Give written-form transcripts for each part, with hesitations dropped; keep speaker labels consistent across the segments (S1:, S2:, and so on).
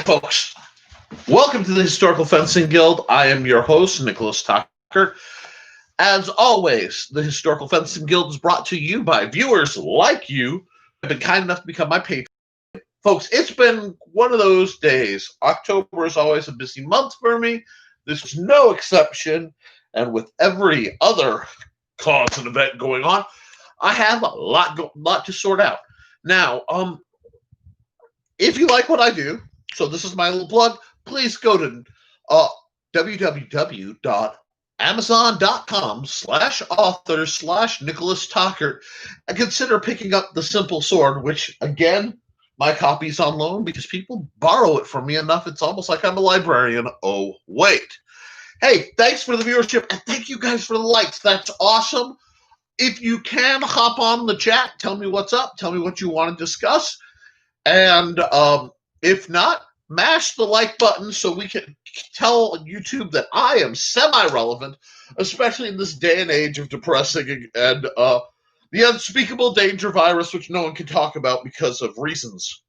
S1: folks. Welcome to the Historical Fencing Guild. I am your host, Nicholas Tucker. As always, the Historical Fencing Guild is brought to you by viewers like you who have been kind enough to become my patron. Folks, it's been one of those days. October is always a busy month for me. This is no exception. And with every other cause and event going on, I have a lot to sort out. Now, if you like what I do, so this is my little plug, please go to www.amazon.com/author/Nicholas Tucker and consider picking up the Simple Sword, which, again, my copy's on loan because people borrow it from me enough. It's almost like I'm a librarian. Oh, wait. Hey, thanks for the viewership, and thank you guys for the likes. That's awesome. If you can, hop on the chat. Tell me what's up. Tell me what you want to discuss. And if not, mash the like button so we can tell YouTube that I am semi-relevant, especially in this day and age of depressing and the unspeakable danger virus, which no one can talk about because of reasons.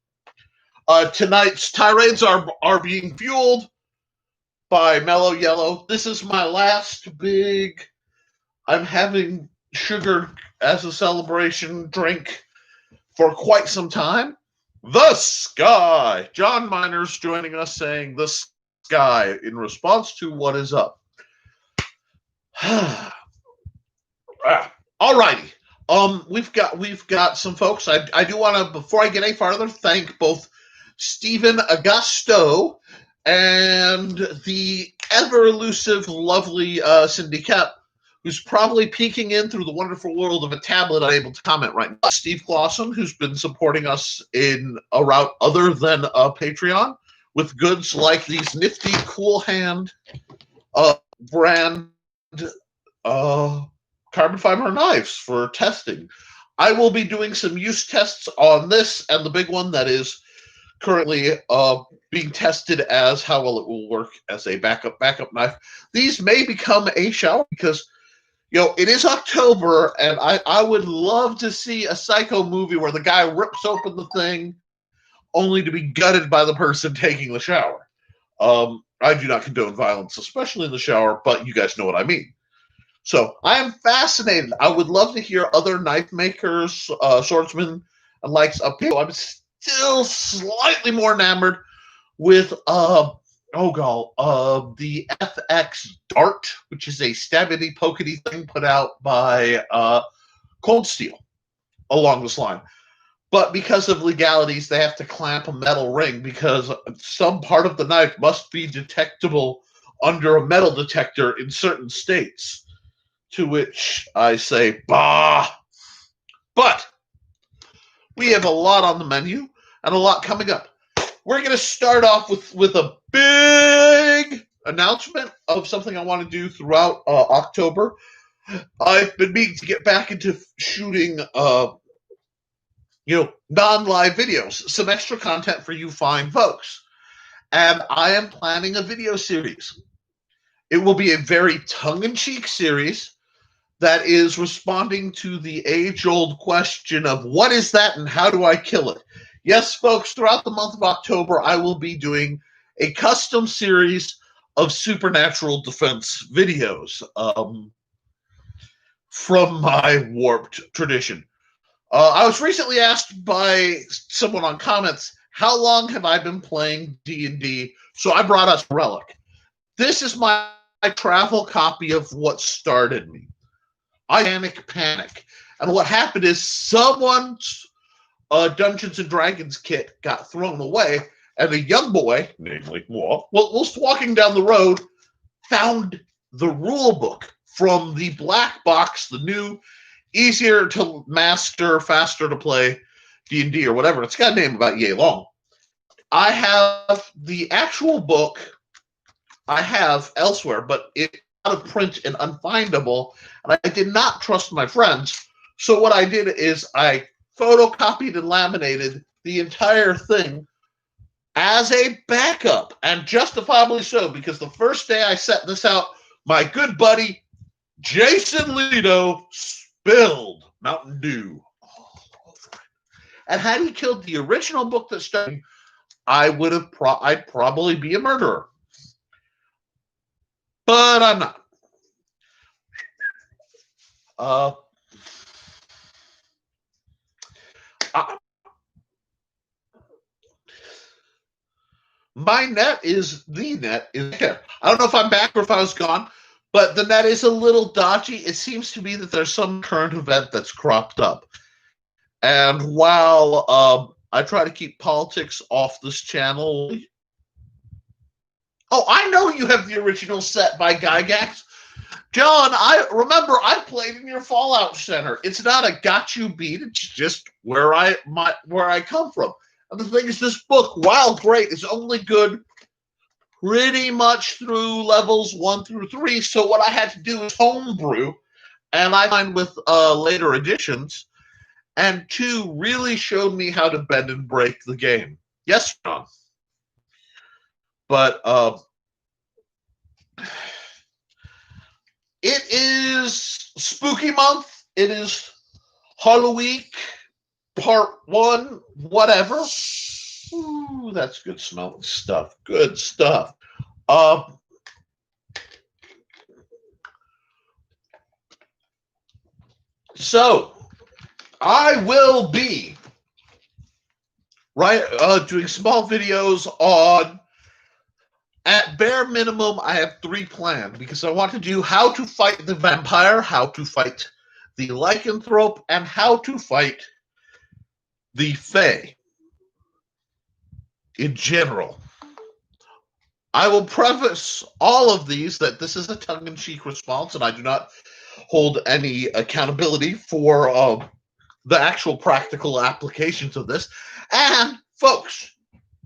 S1: Tonight's tirades are being fueled by Mellow Yellow. This is my last big, I'm having sugar as a celebration drink for quite some time. The Sky. John Miner's joining us saying the Sky in response to what is up. Alrighty. We've got some folks. I do want to, before I get any farther, thank both Stephen Augusto and the ever elusive, lovely Cindy Kep, who's probably peeking in through the wonderful world of a tablet unable to comment right now. Steve Clausen, who's been supporting us in a route other than Patreon with goods like these nifty Cool Hand brand carbon fiber knives for testing. I will be doing some use tests on this and the big one that is currently being tested as how well it will work as a backup knife. These may become a shower because, you know, it is October, and I would love to see a Psycho movie where the guy rips open the thing only to be gutted by the person taking the shower. I do not condone violence, especially in the shower, but you guys know what I mean. So I am fascinated. I would love to hear other knife makers, swordsmen, and likes opinion. I'm still slightly more enamored with the FX Dart, which is a stabbity pokety thing put out by Cold Steel along this line. But because of legalities, they have to clamp a metal ring because some part of the knife must be detectable under a metal detector in certain states. To which I say, bah! But we have a lot on the menu and a lot coming up. We're going to start off with a big announcement of something I want to do throughout October. I've been meaning to get back into shooting, non-live videos, some extra content for you fine folks. And I am planning a video series. It will be a very tongue-in-cheek series that is responding to the age-old question of what is that and how do I kill it? Yes, folks, throughout the month of October, I will be doing a custom series of supernatural defense videos from my warped tradition. I was recently asked by someone on comments, how long have I been playing D&D? So I brought us Relic. This is my travel copy of what started me. Panic. And what happened is someone's Dungeons and Dragons kit got thrown away, and a young boy, namely moi, whilst walking down the road, found the rule book from the black box, the new, easier to master, faster to play D&D or whatever. It's got a name about yay long. I have the actual book I have elsewhere, but it's out of print and unfindable, and I did not trust my friends. So what I did is I photocopied and laminated the entire thing as a backup, and justifiably so, because the first day I set this out, my good buddy Jason Lido spilled Mountain Dew all over it. And had he killed the original book that started, I'd probably be a murderer. But I'm not. Uh, my net is the net is here. I don't know if I'm back or if I was gone, but the net is a little dodgy. It seems to be that there's some current event that's cropped up. And while I try to keep politics off this channel. Oh, I know you have the original set by Gygax. John, I remember I played in your Fallout Center. It's not a got you beat, it's just where I come from. And the thing is, this book, while great, is only good pretty much through levels 1 through 3. So what I had to do is homebrew, and I find with later editions, and 2 really showed me how to bend and break the game. Yes, John. But it is spooky month. It is Halloween, part 1, whatever. Ooh, that's good smelling stuff. Good stuff. So I will be doing small videos on. At bare minimum, I have 3 planned because I want to do how to fight the vampire, how to fight the lycanthrope, and how to fight the fae in general. I will preface all of these that this is a tongue-in-cheek response, and I do not hold any accountability for the actual practical applications of this. And, folks,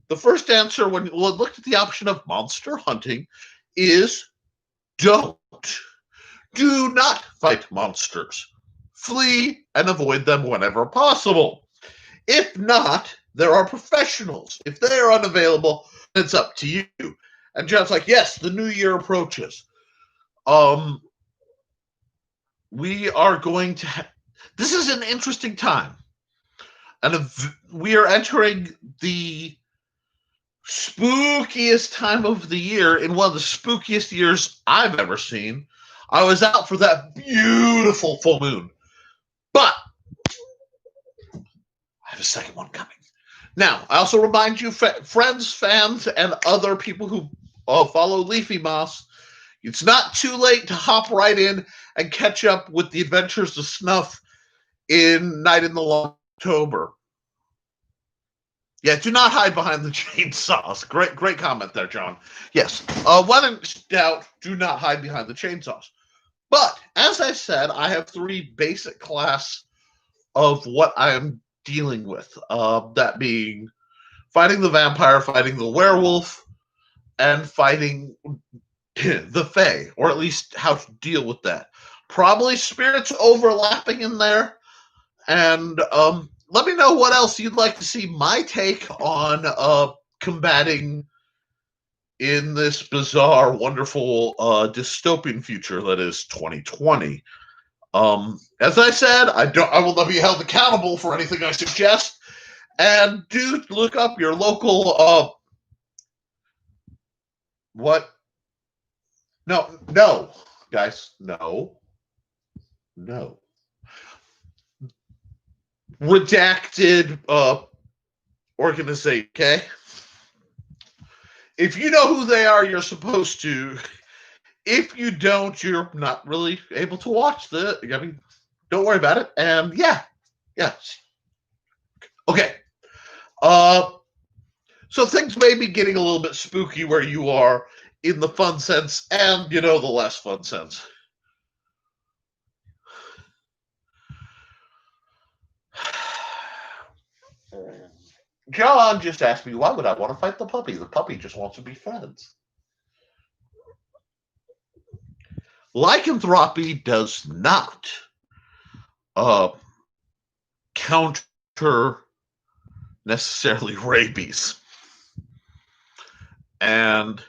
S1: the first answer when we looked at the option of monster hunting is don't. Do not fight monsters. Flee and avoid them whenever possible. If not, there are professionals. If they are unavailable, it's up to you. And John's like, yes, the new year approaches. We are going to... This is an interesting time. And we are entering the spookiest time of the year in one of the spookiest years I've ever seen. I was out for that beautiful full moon. But I have a second one coming. Now, I also remind you, friends, fans, and other people who follow Leafy Moss, it's not too late to hop right in and catch up with the adventures of Snuff in Night in the Long October. Yeah, do not hide behind the chainsaws. Great comment there, John. Yes, when in doubt, do not hide behind the chainsaws. But, as I said, I have 3 basic class of what I am dealing with. That being fighting the vampire, fighting the werewolf, and fighting the fae, or at least how to deal with that. Probably spirits overlapping in there, and let me know what else you'd like to see my take on combating in this bizarre, wonderful dystopian future that is 2020. As I said, I will not be held accountable for anything I suggest, and do look up your local what? No, guys, no. Redacted organization, okay? If you know who they are, you're supposed to. If you don't, you're not really able to watch don't worry about it. And yeah. Okay. So things may be getting a little bit spooky where you are in the fun sense and, the less fun sense. John just asked me, why would I want to fight the puppy? The puppy just wants to be friends. Lycanthropy does not counter necessarily rabies. And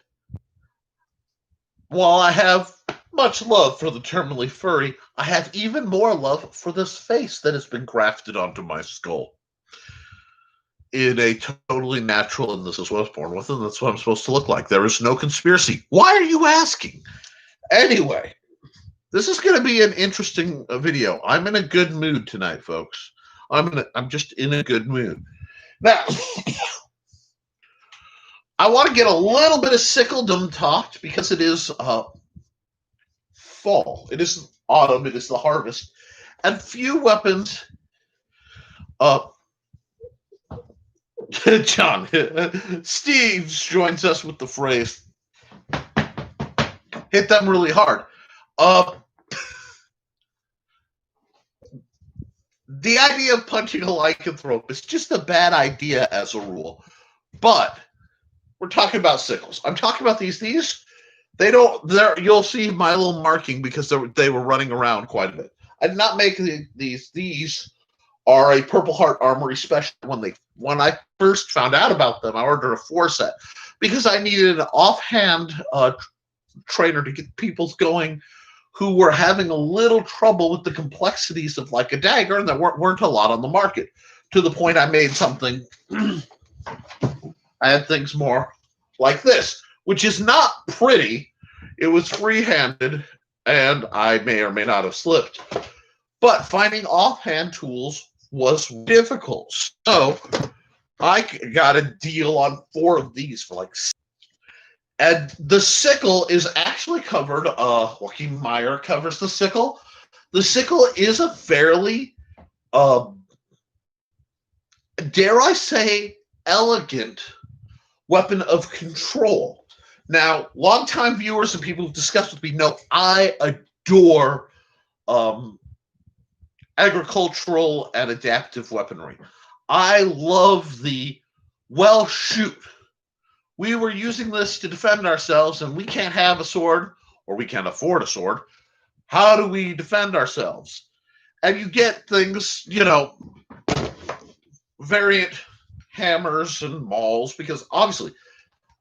S1: while I have much love for the terminally furry, I have even more love for this face that has been grafted onto my skull. in a totally natural, and this is what I was born with, and that's what I'm supposed to look like. There is no conspiracy. Why are you asking? Anyway, this is going to be an interesting video. I'm in a good mood tonight, folks. I'm just in a good mood. Now, I want to get a little bit of sickledom talked because it is fall. It is autumn. It is the harvest. And few weapons. John, Steve joins us with the phrase, hit them really hard. The idea of punching a lycanthrope is just a bad idea as a rule. But we're talking about sickles. I'm talking about these. They don't. You'll see my little marking because they were running around quite a bit. I did not make these. These are a Purple Heart Armory special. When I first found out about them, I ordered a 4 set because I needed an offhand trainer to get people going who were having a little trouble with the complexities of like a dagger, and there weren't a lot on the market. To the point I made something. I had things more like this, which is not pretty. It was free-handed, and I may or may not have slipped. But finding offhand tools was difficult. So I got a deal on 4 of these for like $6. And the sickle is actually covered. Joaquin Meyer covers the sickle. The sickle is a fairly, dare I say, elegant weapon of control. Now, longtime viewers and people who've discussed with me know I adore agricultural and adaptive weaponry. I love the, well, shoot. We were using this to defend ourselves, and we can't have a sword, or we can't afford a sword. How do we defend ourselves? And you get things, variant hammers and mauls, because obviously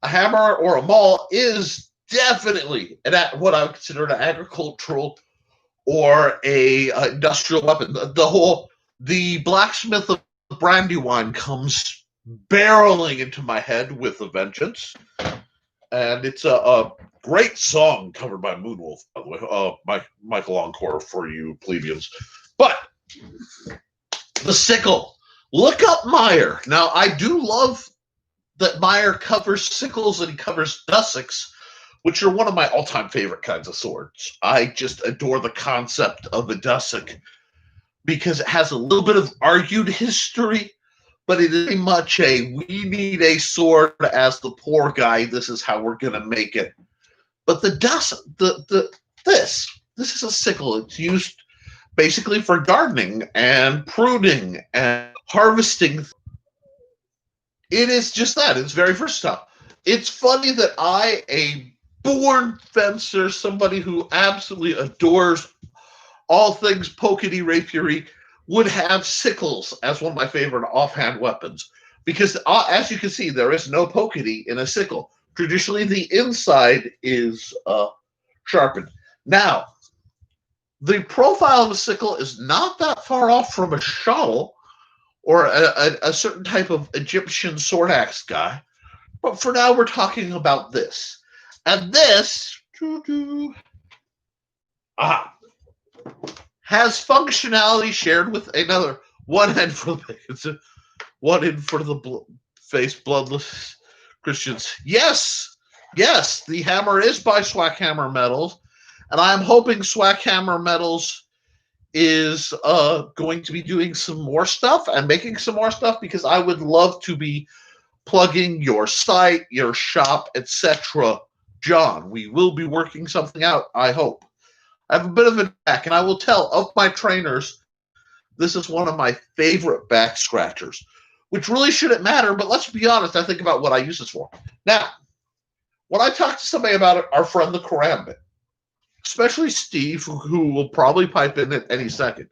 S1: a hammer or a maul is definitely what I would consider an agricultural or a industrial weapon. The blacksmith of Brandywine comes barreling into my head with a vengeance, and it's a great song covered by Moonwolf, by the way. Michael Encore for you plebeians. But the sickle, look up Meyer. Now, I do love that Meyer covers sickles and he covers dussicks, which are one of my all-time favorite kinds of swords. I just adore the concept of a dussock because it has a little bit of argued history, but it is very much we need a sword as the poor guy. This is how we're going to make it. But the this is a sickle. It's used basically for gardening and pruning and harvesting. It is just that. It's very versatile. It's funny that I, a born fencer, somebody who absolutely adores all things pokety rapiery, would have sickles as one of my favorite offhand weapons. Because as you can see, there is no pokety in a sickle. Traditionally, the inside is sharpened. Now, the profile of a sickle is not that far off from a shuttle or a certain type of Egyptian sword axe guy. But for now, we're talking about this. And this has functionality shared with another. One end for the face bloodless Christians. Yes, the hammer is by Swackhammer Metals, and I'm hoping Swackhammer Metals is going to be doing some more stuff and making some more stuff, because I would love to be plugging your site, your shop, etc. John, we will be working something out, I hope. I have a bit of a back, and I will tell, of my trainers, this is one of my favorite back scratchers, which really shouldn't matter, but let's be honest, I think about what I use this for. Now, when I talk to somebody about it, our friend the Karambit, especially Steve, who will probably pipe in at any second,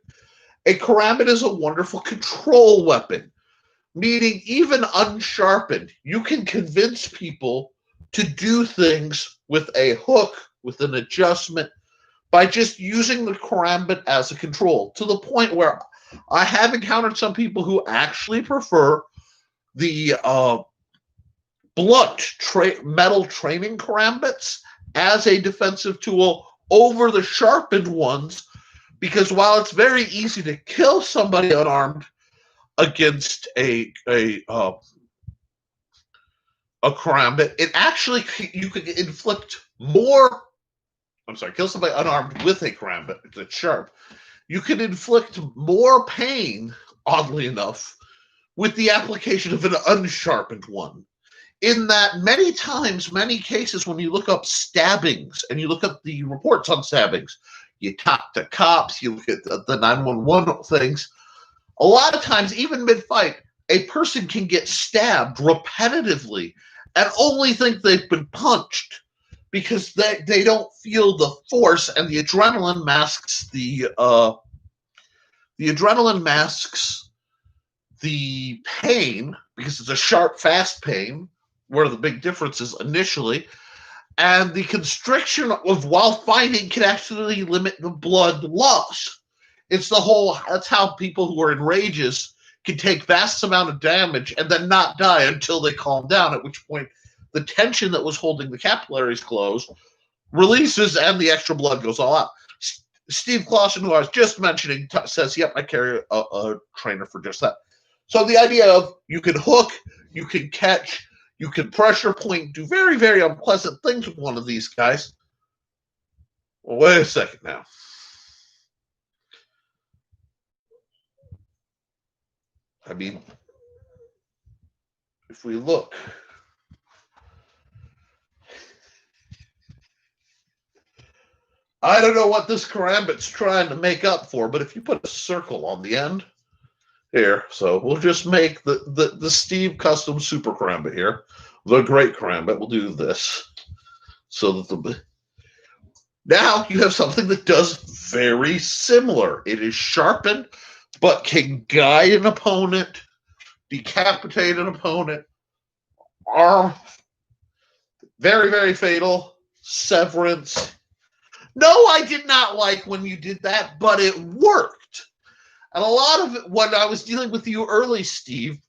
S1: a Karambit is a wonderful control weapon, meaning even unsharpened, you can convince people to do things with a hook, with an adjustment, by just using the Karambit as a control, to the point where I have encountered some people who actually prefer the blunt metal training karambits as a defensive tool over the sharpened ones, because while it's very easy to kill somebody unarmed against a karambit, it actually, you could inflict more. Kill somebody unarmed with a karambit that's sharp. You can inflict more pain, oddly enough, with the application of an unsharpened one. In that many times, many cases, when you look up stabbings and you look up the reports on stabbings, you talk to cops, you look at the 911 things, a lot of times, even mid-fight, a person can get stabbed repetitively and only think they've been punched because they don't feel the force, and the adrenaline masks the pain, because it's a sharp, fast pain, where the big difference is initially, and the constriction of while fighting can actually limit the blood loss. That's how people who are in rages can take vast amount of damage and then not die until they calm down, at which point the tension that was holding the capillaries closed releases and the extra blood goes all out. Steve Clausen, who I was just mentioning, says, yep, I carry a trainer for just that. So the idea of you can hook, you can catch, you can pressure point, do very, very unpleasant things with one of these guys. Well, wait a second now. I mean, if we look, I don't know what this karambit's trying to make up for, but if you put a circle on the end here, so we'll just make the Steve custom super karambit here, the great karambit. We'll do this so that now you have something that does very similar. It is sharpened, but can guide an opponent, decapitate an opponent, arm, very, very fatal, severance. No, I did not like when you did that, but it worked. And a lot of it, when I was dealing with you early, Steve,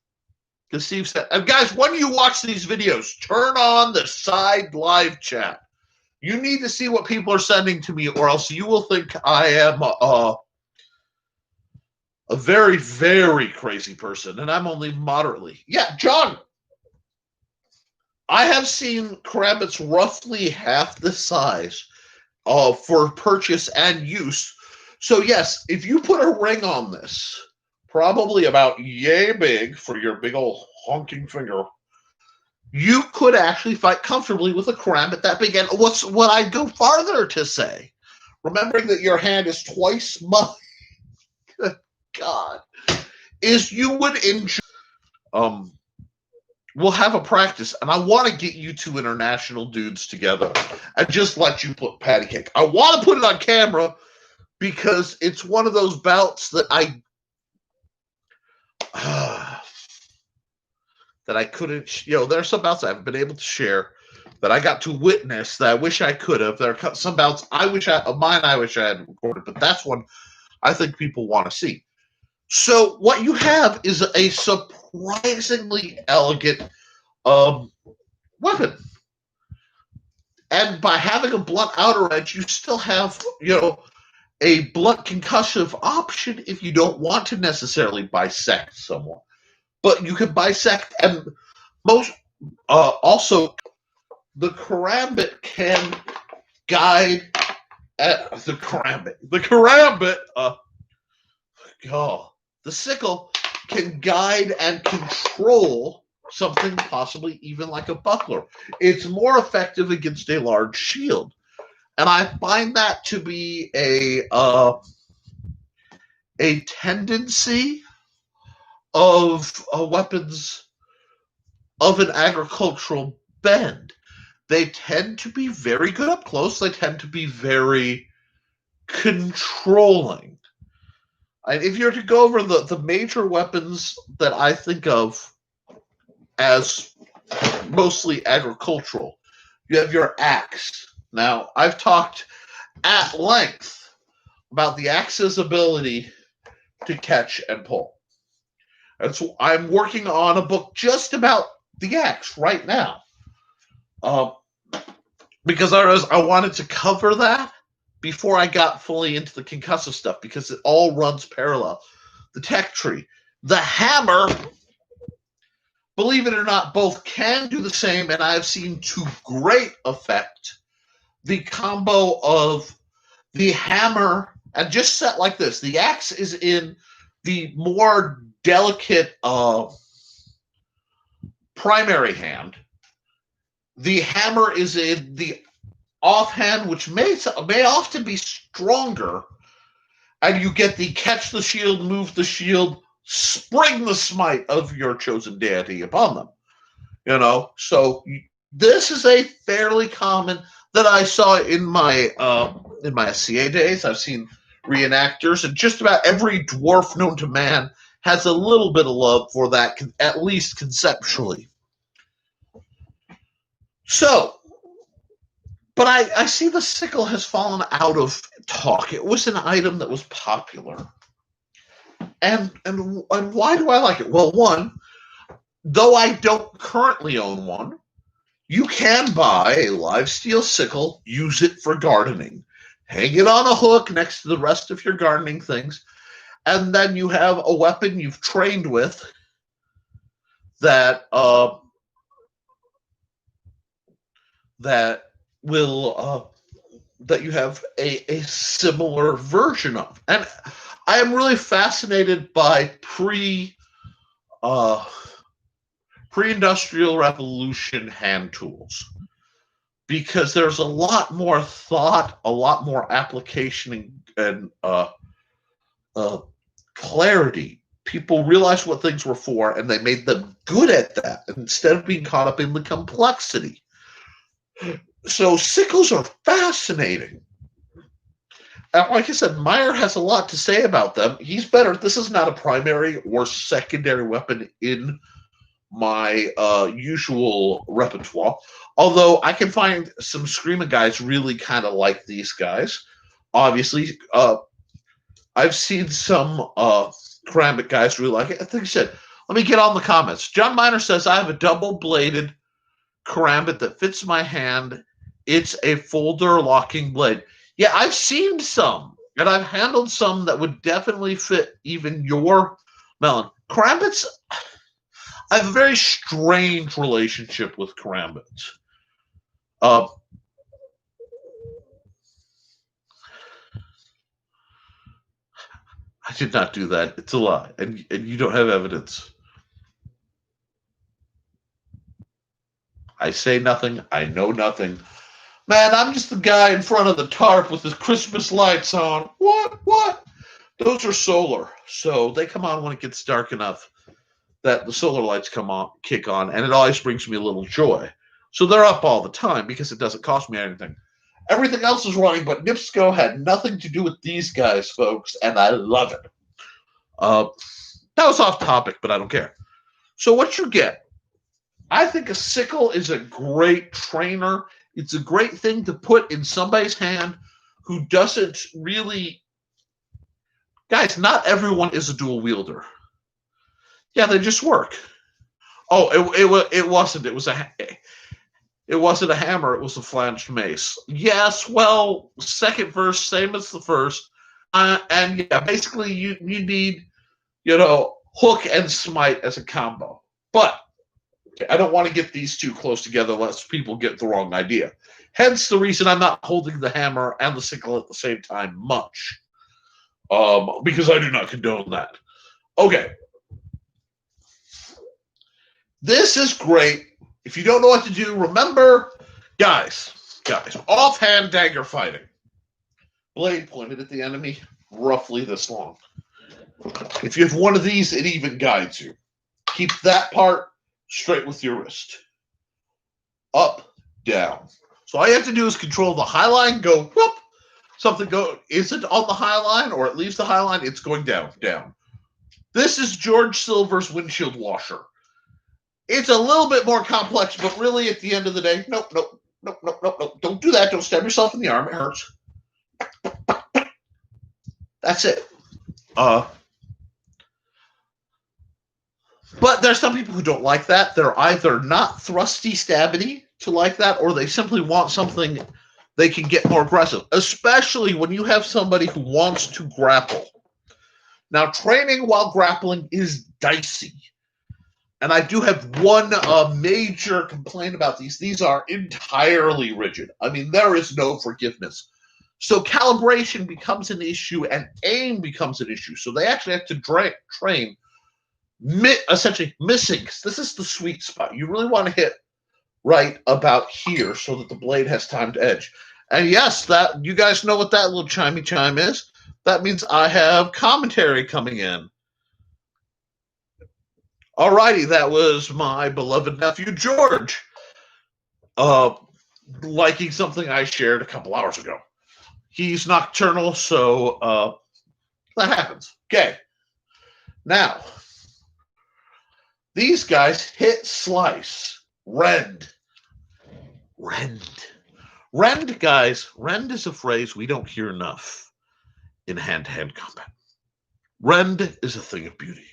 S1: because Steve said, guys, when you watch these videos, turn on the side live chat. You need to see what people are sending to me, or else you will think I am a very, very crazy person, and I'm only moderately. Yeah, John, I have seen karambits roughly half the size for purchase and use. So yes, if you put a ring on this, probably about yay big for your big old honking finger, you could actually fight comfortably with a karambit that big. And what I'd go farther to say, remembering that your hand is twice my good God, is you would enjoy. We'll have a practice, and I want to get you two international dudes together and just let you put patty cake. I want to put it on camera because it's one of those bouts that that I couldn't, there are some bouts I haven't been able to share that I got to witness that I wish I could have. There are some bouts I wish I had recorded, but that's one I think people want to see. So what you have is a surprisingly elegant weapon. And by having a blunt outer edge, you still have, a blunt concussive option if you don't want to necessarily bisect someone. But you can bisect, and also the karambit can guide the sickle can guide and control something possibly even like a buckler. It's more effective against a large shield. And I find that to be a tendency of weapons of an agricultural bend. They tend to be very good up close. They tend to be very controlling. And if you're to go over the major weapons that I think of as mostly agricultural, you have your axe. Now, I've talked at length about the axe's ability to catch and pull. And so I'm working on a book just about the axe right now. Because I wanted to cover that before I got fully into the concussive stuff, because it all runs parallel. The tech tree. The hammer, believe it or not, both can do the same, and I've seen to great effect the combo of the hammer, and just set like this. The axe is in the more delicate primary hand. The hammer is in the offhand, which may often be stronger, and you get the catch the shield, move the shield, spring the smite of your chosen deity upon them. So this is a fairly common that I saw in my SCA days. I've seen reenactors, and just about every dwarf known to man has a little bit of love for that, at least conceptually. So, but I see the sickle has fallen out of talk. It was an item that was popular. And why do I like it? Well, one, though I don't currently own one, you can buy a live steel sickle, use it for gardening, hang it on a hook next to the rest of your gardening things, and then you have a weapon you've trained with that that you have a similar version of. And I am really fascinated by pre-industrial revolution hand tools, because there's a lot more thought, a lot more application, and clarity. People realized what things were for, and they made them good at that instead of being caught up in the complexity. So sickles are fascinating. And like I said, Meyer has a lot to say about them. He's better. This is not a primary or secondary weapon in my usual repertoire. Although I can find some Screamer guys really kind of like these guys. Obviously, I've seen some Karambit guys really like it. I think he said, let me get on the comments. John Miner says, I have a double-bladed Karambit that fits my hand. It's a folder locking blade. Yeah, I've seen some, and I've handled some that would definitely fit even your melon. Karambits, I have a very strange relationship with Karambits. I did not do that. It's a lie, and you don't have evidence. I say nothing. I know nothing. Man, I'm just the guy in front of the tarp with his Christmas lights on. What? Those are solar, so they come on when it gets dark enough that the solar lights kick on, and it always brings me a little joy. So they're up all the time because it doesn't cost me anything. Everything else is running, but NIPSCO had nothing to do with these guys, folks, and I love it. That was off topic, but I don't care. So what you get, I think a sickle is a great trainer. It's a great thing to put in somebody's hand who doesn't really... Guys, not everyone is a dual wielder. Yeah, they just work. Oh, it wasn't. It wasn't a hammer. It was a flanged mace. Yes, well, second verse, same as the first. And yeah, basically you need, hook and smite as a combo. But I don't want to get these two close together lest people get the wrong idea. Hence the reason I'm not holding the hammer and the sickle at the same time much. Because I do not condone that. Okay. This is great. If you don't know what to do, remember, guys, offhand dagger fighting. Blade pointed at the enemy, roughly this long. If you have one of these, it even guides you. Keep that part straight with your wrist. Up, down. So all you have to do is control the high line, go, whoop. Something isn't on the high line, or it leaves the high line, it's going down. This is George Silver's windshield washer. It's a little bit more complex, but really at the end of the day, nope. Don't do that. Don't stab yourself in the arm. It hurts. That's it. But there's some people who don't like that. They're either not thrusty stabby to like that, or they simply want something they can get more aggressive, especially when you have somebody who wants to grapple. Now, training while grappling is dicey. And I do have one major complaint about these. These are entirely rigid. I mean, there is no forgiveness. So calibration becomes an issue and aim becomes an issue. So they actually have to train essentially missing. This is the sweet spot. You really want to hit right about here so that the blade has time to edge. And yes, that you guys know what that little chimey chime is. That means I have commentary coming in. Alrighty, that was my beloved nephew George liking something I shared a couple hours ago. He's nocturnal, so that happens. Okay. Now, these guys hit slice. Rend. Rend, guys, rend is a phrase we don't hear enough in hand-to-hand combat. Rend is a thing of beauty.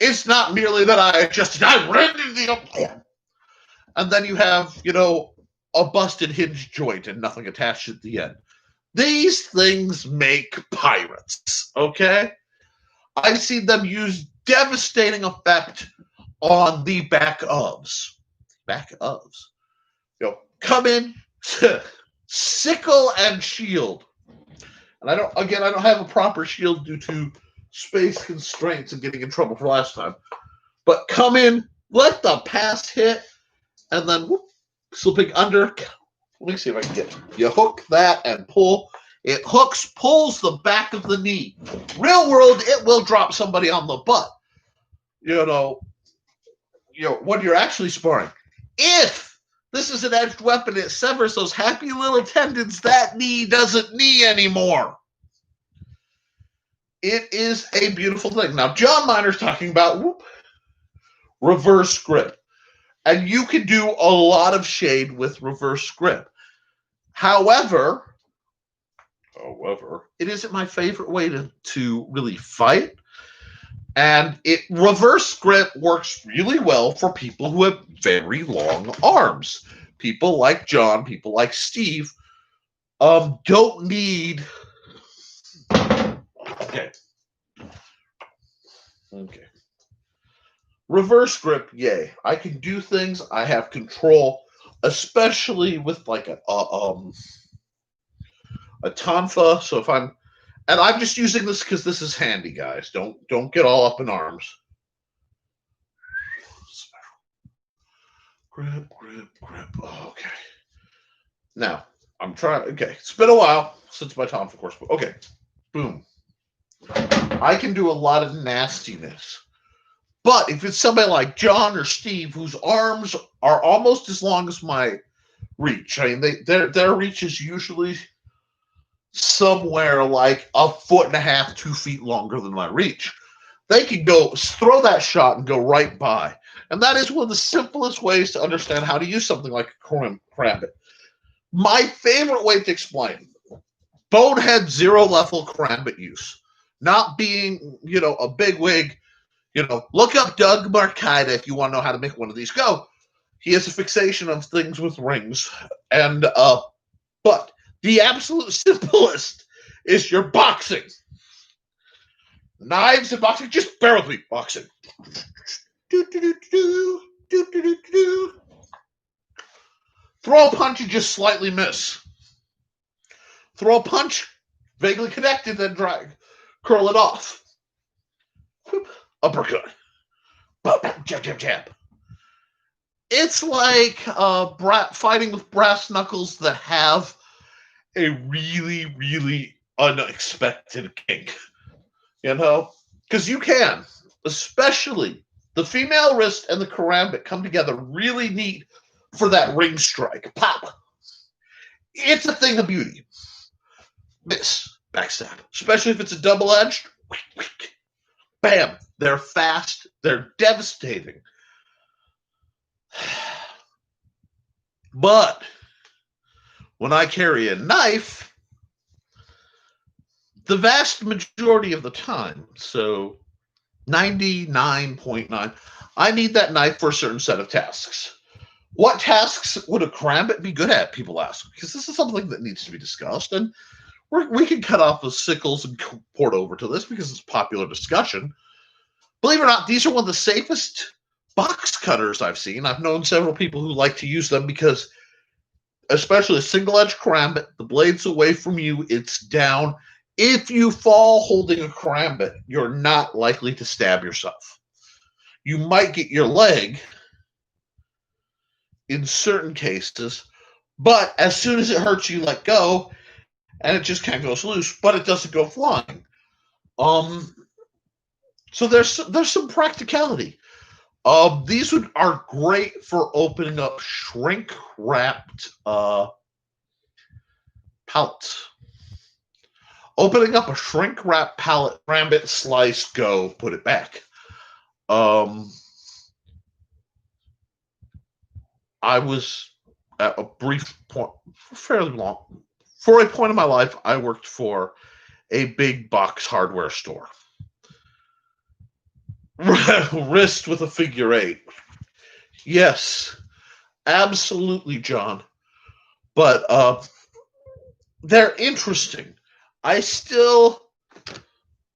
S1: It's not merely that I rended the and then you have, a busted hinge joint and nothing attached at the end. These things make pirates, okay? I've seen them use devastating effect on the back ofs. Come in, sickle and shield. And I don't have a proper shield due to space constraints and getting in trouble for last time. But come in, let the pass hit, and then slipping under. Let me see if I can get it. You hook that and pull. It pulls the back of the knee. Real world, it will drop somebody on the butt. When you're actually sparring. If this is an edged weapon, it severs those happy little tendons. That knee doesn't knee anymore. It is a beautiful thing. Now, John Miner's talking about reverse grip. And you can do a lot of shade with reverse grip. However, it isn't my favorite way to really fight. And reverse grip works really well for people who have very long arms. People like John, people like Steve, don't need. Okay. Reverse grip, yay. I can do things. I have control, especially with like a tonfa. So and I'm just using this because this is handy, guys. Don't get all up in arms. Grip. Oh, okay. Now, I'm trying. Okay, it's been a while since my tonfa course. Okay, boom. I can do a lot of nastiness. But if it's somebody like John or Steve, whose arms are almost as long as my reach, I mean, their reach is usually somewhere like 1.5 feet, 2 feet longer than my reach. They can throw that shot and go right by. And that is one of the simplest ways to understand how to use something like a karambit. My favorite way to explain bonehead zero level karambit use. Not being, a big wig. Look up Doug Markida if you want to know how to make one of these. Go. He has a fixation on things with rings. And, but the absolute simplest is your boxing. Knives and boxing, just bear with me. Boxing. Throw a punch and just slightly miss. Throw a punch, vaguely connected, then curl it off. Uppercut. Jab. It's like fighting with brass knuckles that have a really, really unexpected kink. Because you can, especially the female wrist and the karambit come together really neat for that ring strike. Pop. It's a thing of beauty. Miss. Backstab. Especially if it's a double-edged. Bam. They're fast. They're devastating. But when I carry a knife, the vast majority of the time, so 99.9. I need that knife for a certain set of tasks. What tasks would a karambit be good at, people ask, because this is something that needs to be discussed, and we can cut off the sickles and port over to this because it's popular discussion. Believe it or not, these are one of the safest box cutters I've seen. I've known several people who like to use them because, especially a single-edged karambit, the blade's away from you, it's down. If you fall holding a karambit, you're not likely to stab yourself. You might get your leg in certain cases, but as soon as it hurts, you let go, and it just kind of goes loose, but it doesn't go flying. So there's some practicality. These are great for opening up shrink-wrapped pallets. Opening up a shrink-wrapped pallet, karambit, slice, go, put it back. I was at a brief point, fairly long, for a point in my life, I worked for a big box hardware store. Wrist with a figure 8. Yes, absolutely, John. But they're interesting. I still,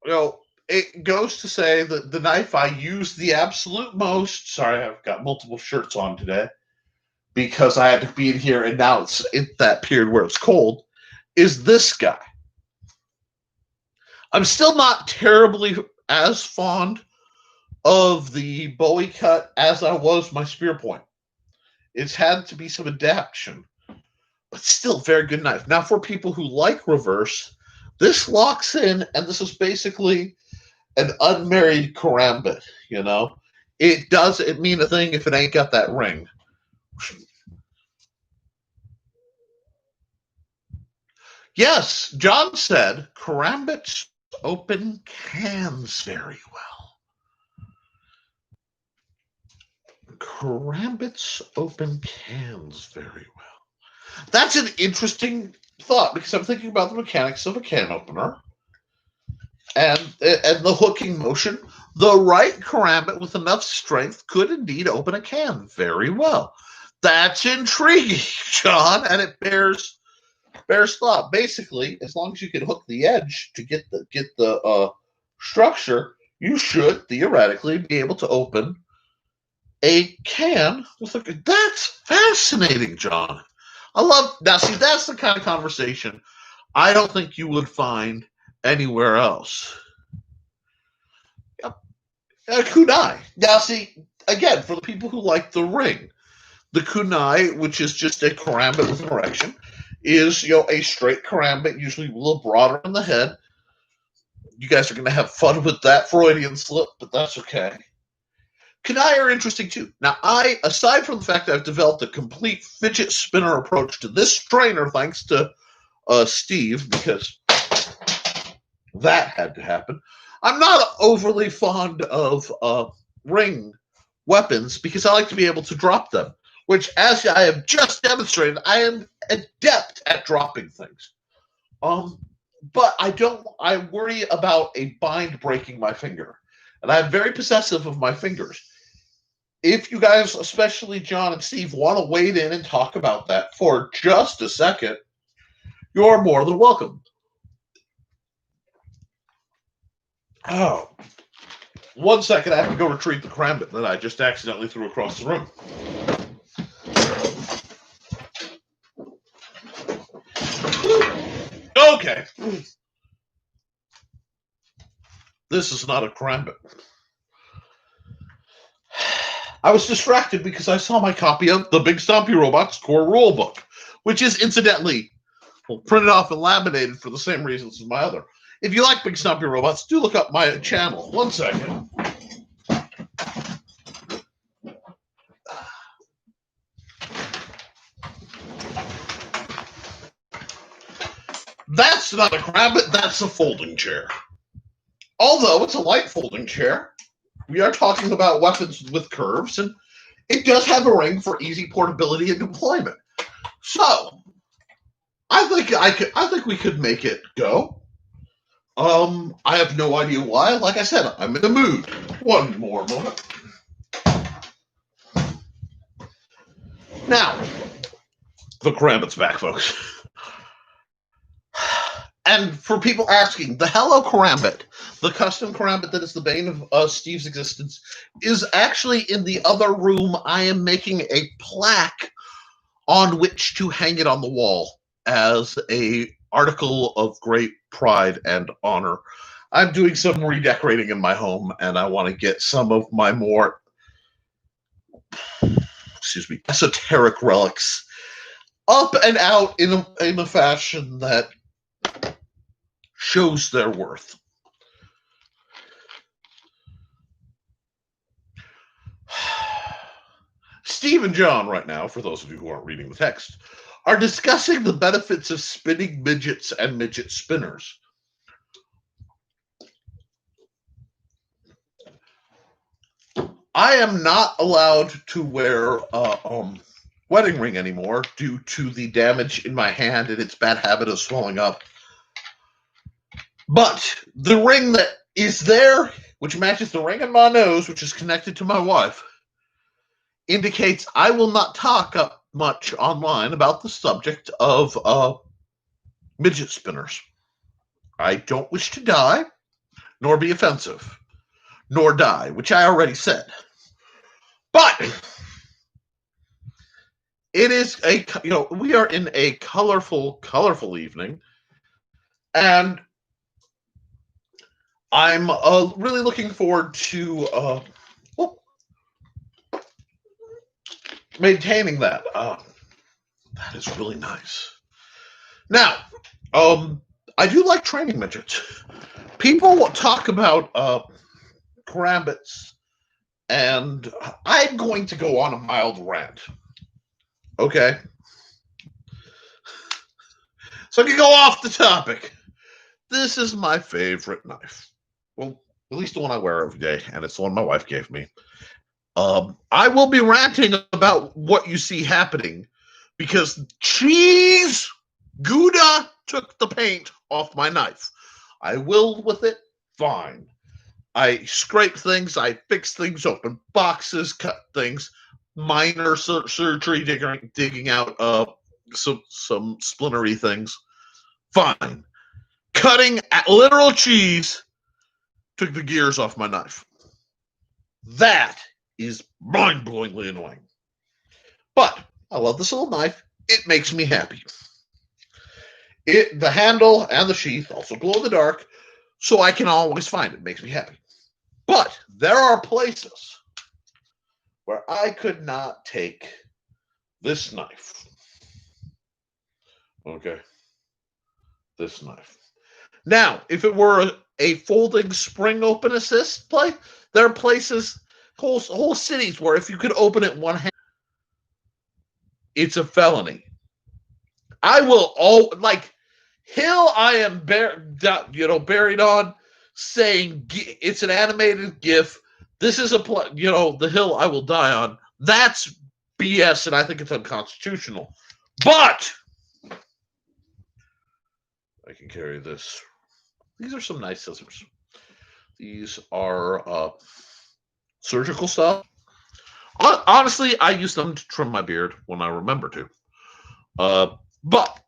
S1: it goes to say that the knife I use the absolute most. Sorry, I've got multiple shirts on today because I had to be in here, and now it's in that period where it's cold. Is this guy? I'm still not terribly as fond of the Bowie cut as I was my spear point. It's had to be some adaptation, but still very good knife. Now, for people who like reverse, this locks in, and this is basically an unmarried karambit, It doesn't mean a thing if it ain't got that ring. Yes, John said karambits open cans very well. Karambits open cans very well. That's an interesting thought because I'm thinking about the mechanics of a can opener and the hooking motion. The right karambit with enough strength could indeed open a can very well. That's intriguing, John, and it bears thought. Basically, as long as you can hook the edge to get the structure, you should theoretically be able to open a can with a. That's fascinating, John. I love now. See, that's the kind of conversation I don't think you would find anywhere else. Yep. Kunai. Now, see, again, for the people who like the ring, the kunai, which is just a karambit with an erection, is a straight karambit, usually a little broader in the head. You guys are going to have fun with that Freudian slip, but that's okay. Kunai are interesting too. Now, aside from the fact that I've developed a complete fidget spinner approach to this strainer, thanks to Steve, because that had to happen, I'm not overly fond of ring weapons because I like to be able to drop them, which, as I have just demonstrated, I am adept at dropping things. But I worry about a bind breaking my finger. And I'm very possessive of my fingers. If you guys, especially John and Steve, want to wade in and talk about that for just a second, you're more than welcome. Oh, 1 second, I have to go retrieve the karambit that I just accidentally threw across the room. Okay. This is not a karambit. I was distracted because I saw my copy of the Big Stompy Robots Core Rulebook, which is incidentally printed off and laminated for the same reasons as my other. If you like Big Stompy Robots, do look up my channel. 1 second. That's not a karambit, that's a folding chair. Although it's a light folding chair, we are talking about weapons with curves, and it does have a ring for easy portability and deployment. So, I think we could make it go. I have no idea why. Like I said, I'm in the mood. One more moment. Now, the Karambit's back, folks. And for people asking, the Hello Karambit, the custom Karambit that is the bane of Steve's existence, is actually in the other room. I am making a plaque on which to hang it on the wall as a article of great pride and honor. I'm doing some redecorating in my home, and I want to get some of my more, esoteric relics up and out in a fashion that shows their worth. Steve and John, right now, for those of you who aren't reading the text, are discussing the benefits of spinning midgets and midget spinners. I am not allowed to wear a wedding ring anymore due to the damage in my hand and its bad habit of swelling up. But the ring that is there, which matches the ring in my nose, which is connected to my wife, indicates I will not talk up much online about the subject of midget spinners. I don't wish to die, nor be offensive, nor die, which I already said. But it is we are in a colorful evening, and I'm really looking forward to maintaining that. That is really nice. Now, I do like training midgets. People talk about karambits, and I'm going to go on a mild rant. Okay. So I can go off the topic. This is my favorite knife. Well, at least the one I wear every day, and it's the one my wife gave me. I will be ranting about what you see happening because cheese Gouda took the paint off my knife. I willed with it, fine. I scrape things, I fix things, open boxes, cut things, minor surgery, digging out some splintery things, fine. Cutting literal cheese took the gears off my knife. That is mind-blowingly annoying. But I love this little knife. It makes me happy. The handle and the sheath also glow in the dark, so I can always find it. It makes me happy. But there are places where I could not take this knife. Okay. This knife. Now, if it were a folding spring open assist play, there are places, whole cities where if you could open it one hand, it's a felony. I will hill I am buried on, saying it's an animated GIF. This is the hill I will die on. That's BS, and I think it's unconstitutional. But I can carry this. These are some nice scissors. These are surgical stuff. Honestly, I use them to trim my beard when I remember to. But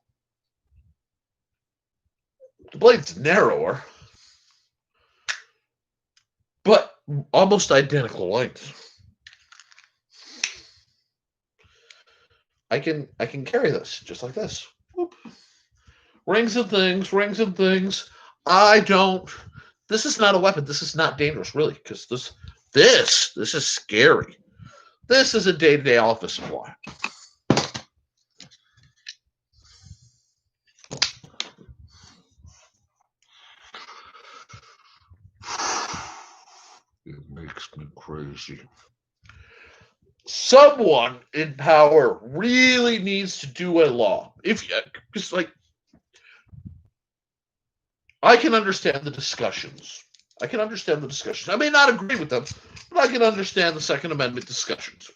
S1: the blade's narrower, but almost identical length. I can carry this just like this. Whoop. Rings and things. I don't. This is not a weapon. This is not dangerous, really, because this is scary. This is a day-to-day office supply. It makes me crazy. Someone in power really needs to do a law. I can understand the discussions. I may not agree with them, but I can understand the Second Amendment discussions.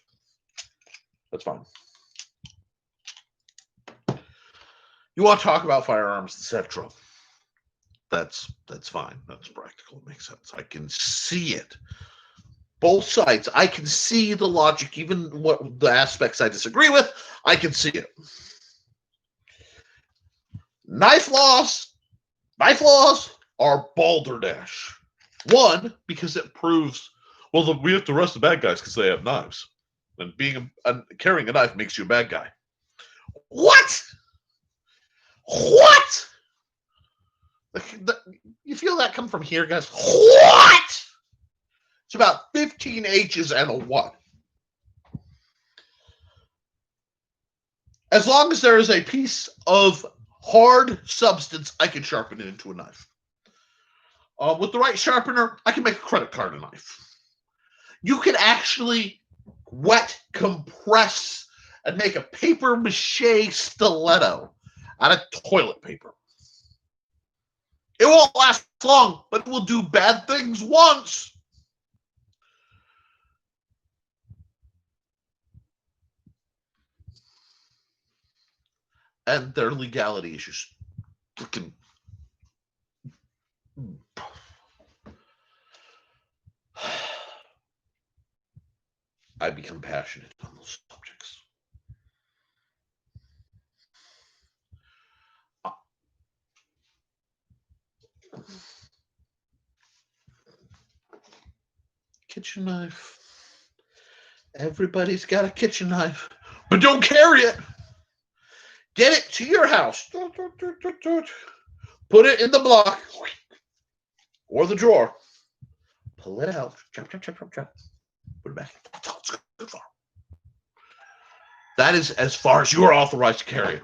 S1: That's fine. You want to talk about firearms, etc. that's fine. That's practical. It makes sense. I can see it. Both sides. I can see the logic, even what the aspects I disagree with. I can see it. Knife laws are balderdash. One, because it proves, well, we have to arrest the bad guys because they have knives, and carrying a knife makes you a bad guy. What? You feel that come from here, guys? What? It's about 15 H's and a 1. As long as there is a piece of hard substance, I can sharpen it into a knife. With the right sharpener, I can make a credit card a knife. You can actually wet compress and make a paper mache stiletto out of toilet paper. It won't last long, but it will do bad things once. And their legality issues. Freaking. I become passionate on those subjects. Kitchen knife. Everybody's got a kitchen knife, but don't carry it. Get it to your house. Put it in the block or the drawer. Pull it out. Chop. Put it back. That's all it's good for. That is as far as you are authorized to carry it.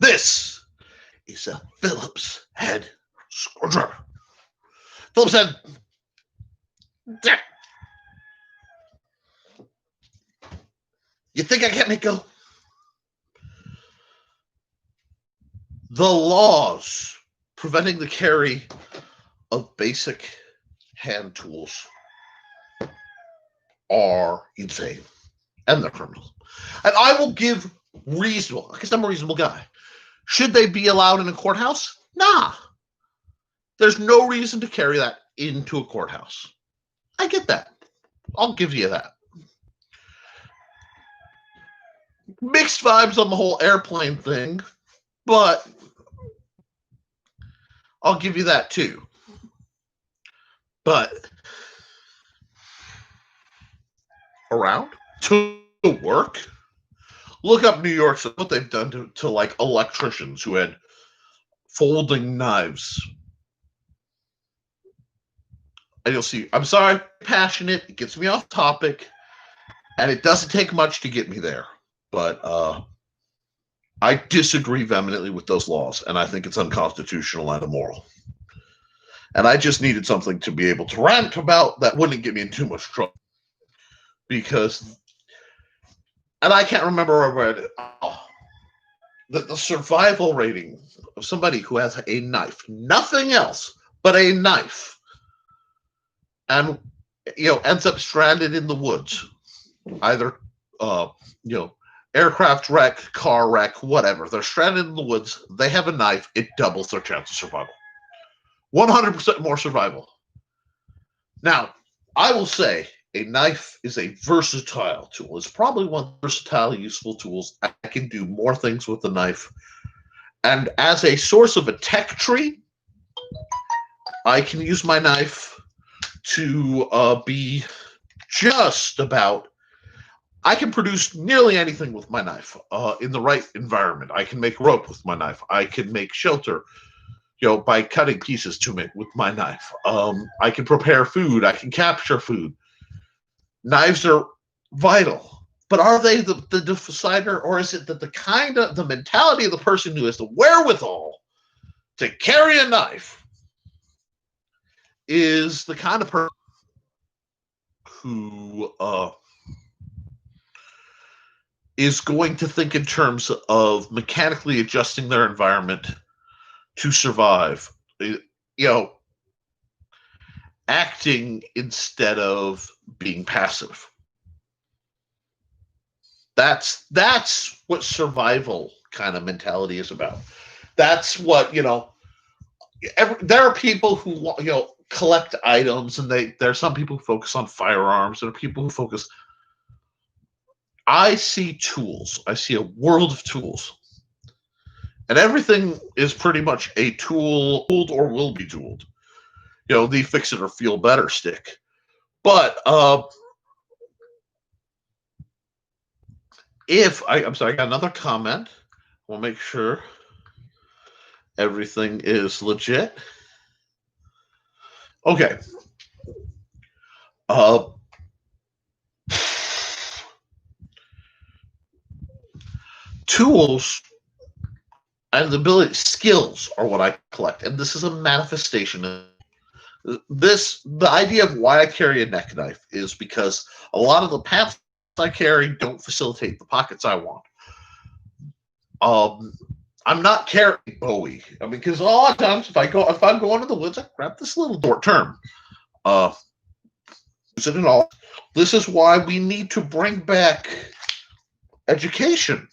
S1: This is a Phillips head screwdriver. Phillips head. You think I can't make go? The laws preventing the carry of basic hand tools are insane, and they're criminals. And I will give reasonable, because I'm a reasonable guy. Should they be allowed in a courthouse? Nah. There's no reason to carry that into a courthouse. I get that. I'll give you that. Mixed vibes on the whole airplane thing, but I'll give you that too. But around to work, look up New York, what they've done to like electricians who had folding knives. And you'll see, I'm sorry, passionate, it gets me off topic, and it doesn't take much to get me there. But I disagree vehemently with those laws, and I think it's unconstitutional and immoral. And I just needed something to be able to rant about that wouldn't get me in too much trouble. Because, and I can't remember where I read it, the survival rating of somebody who has a knife, nothing else but a knife, and ends up stranded in the woods, either aircraft wreck, car wreck, whatever. They're stranded in the woods. They have a knife. It doubles their chance of survival. 100% more survival. Now, I will say a knife is a versatile tool. It's probably one of the versatile, useful tools. I can do more things with the knife. And as a source of a tech tree, I can use my knife to be just about. I can produce nearly anything with my knife in the right environment. I can make rope with my knife. I can make shelter, by cutting pieces to make with my knife. I can prepare food. I can capture food. Knives are vital, but are they the decider, or is it that the mentality of the person who has the wherewithal to carry a knife is the kind of person who is going to think in terms of mechanically adjusting their environment to survive, acting instead of being passive. That's what survival kind of mentality is about. That's what, there are people who, collect items, and there are some people who focus on firearms. There are people who focus. I see tools. I see a world of tools, and everything is pretty much a tool, or will be tooled. The fix it or feel better stick. But I'm sorry, I got another comment. We'll make sure everything is legit. Okay. Tools and the skills are what I collect, and this is a manifestation of the idea of why I carry a neck knife is because a lot of the pants I carry don't facilitate the pockets I want. I'm not carrying Bowie. Because a lot of times if I'm going to the woods, I grab this little short term. Use it in all. This is why we need to bring back education.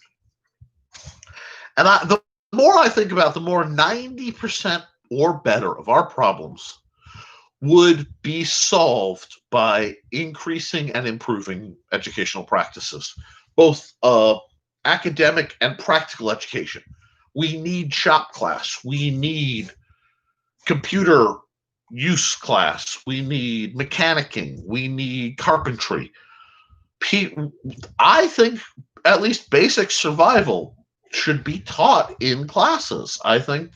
S1: And the more I think about it, the more 90% or better of our problems would be solved by increasing and improving educational practices, both academic and practical education. We need shop class. We need computer use class. We need mechanicking. We need carpentry. I think at least basic survival should be taught in classes. I think,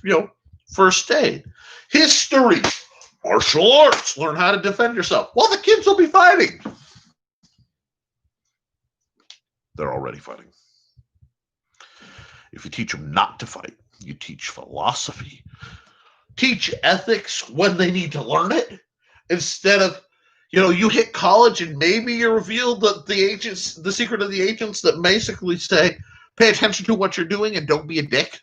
S1: first aid, history, martial arts, learn how to defend yourself. Well, the kids will be fighting. They're already fighting. If you teach them not to fight, you teach philosophy. Teach ethics when they need to learn it, instead of, you hit college and maybe you're revealed that the secret of the agents that basically say, pay attention to what you're doing and don't be a dick.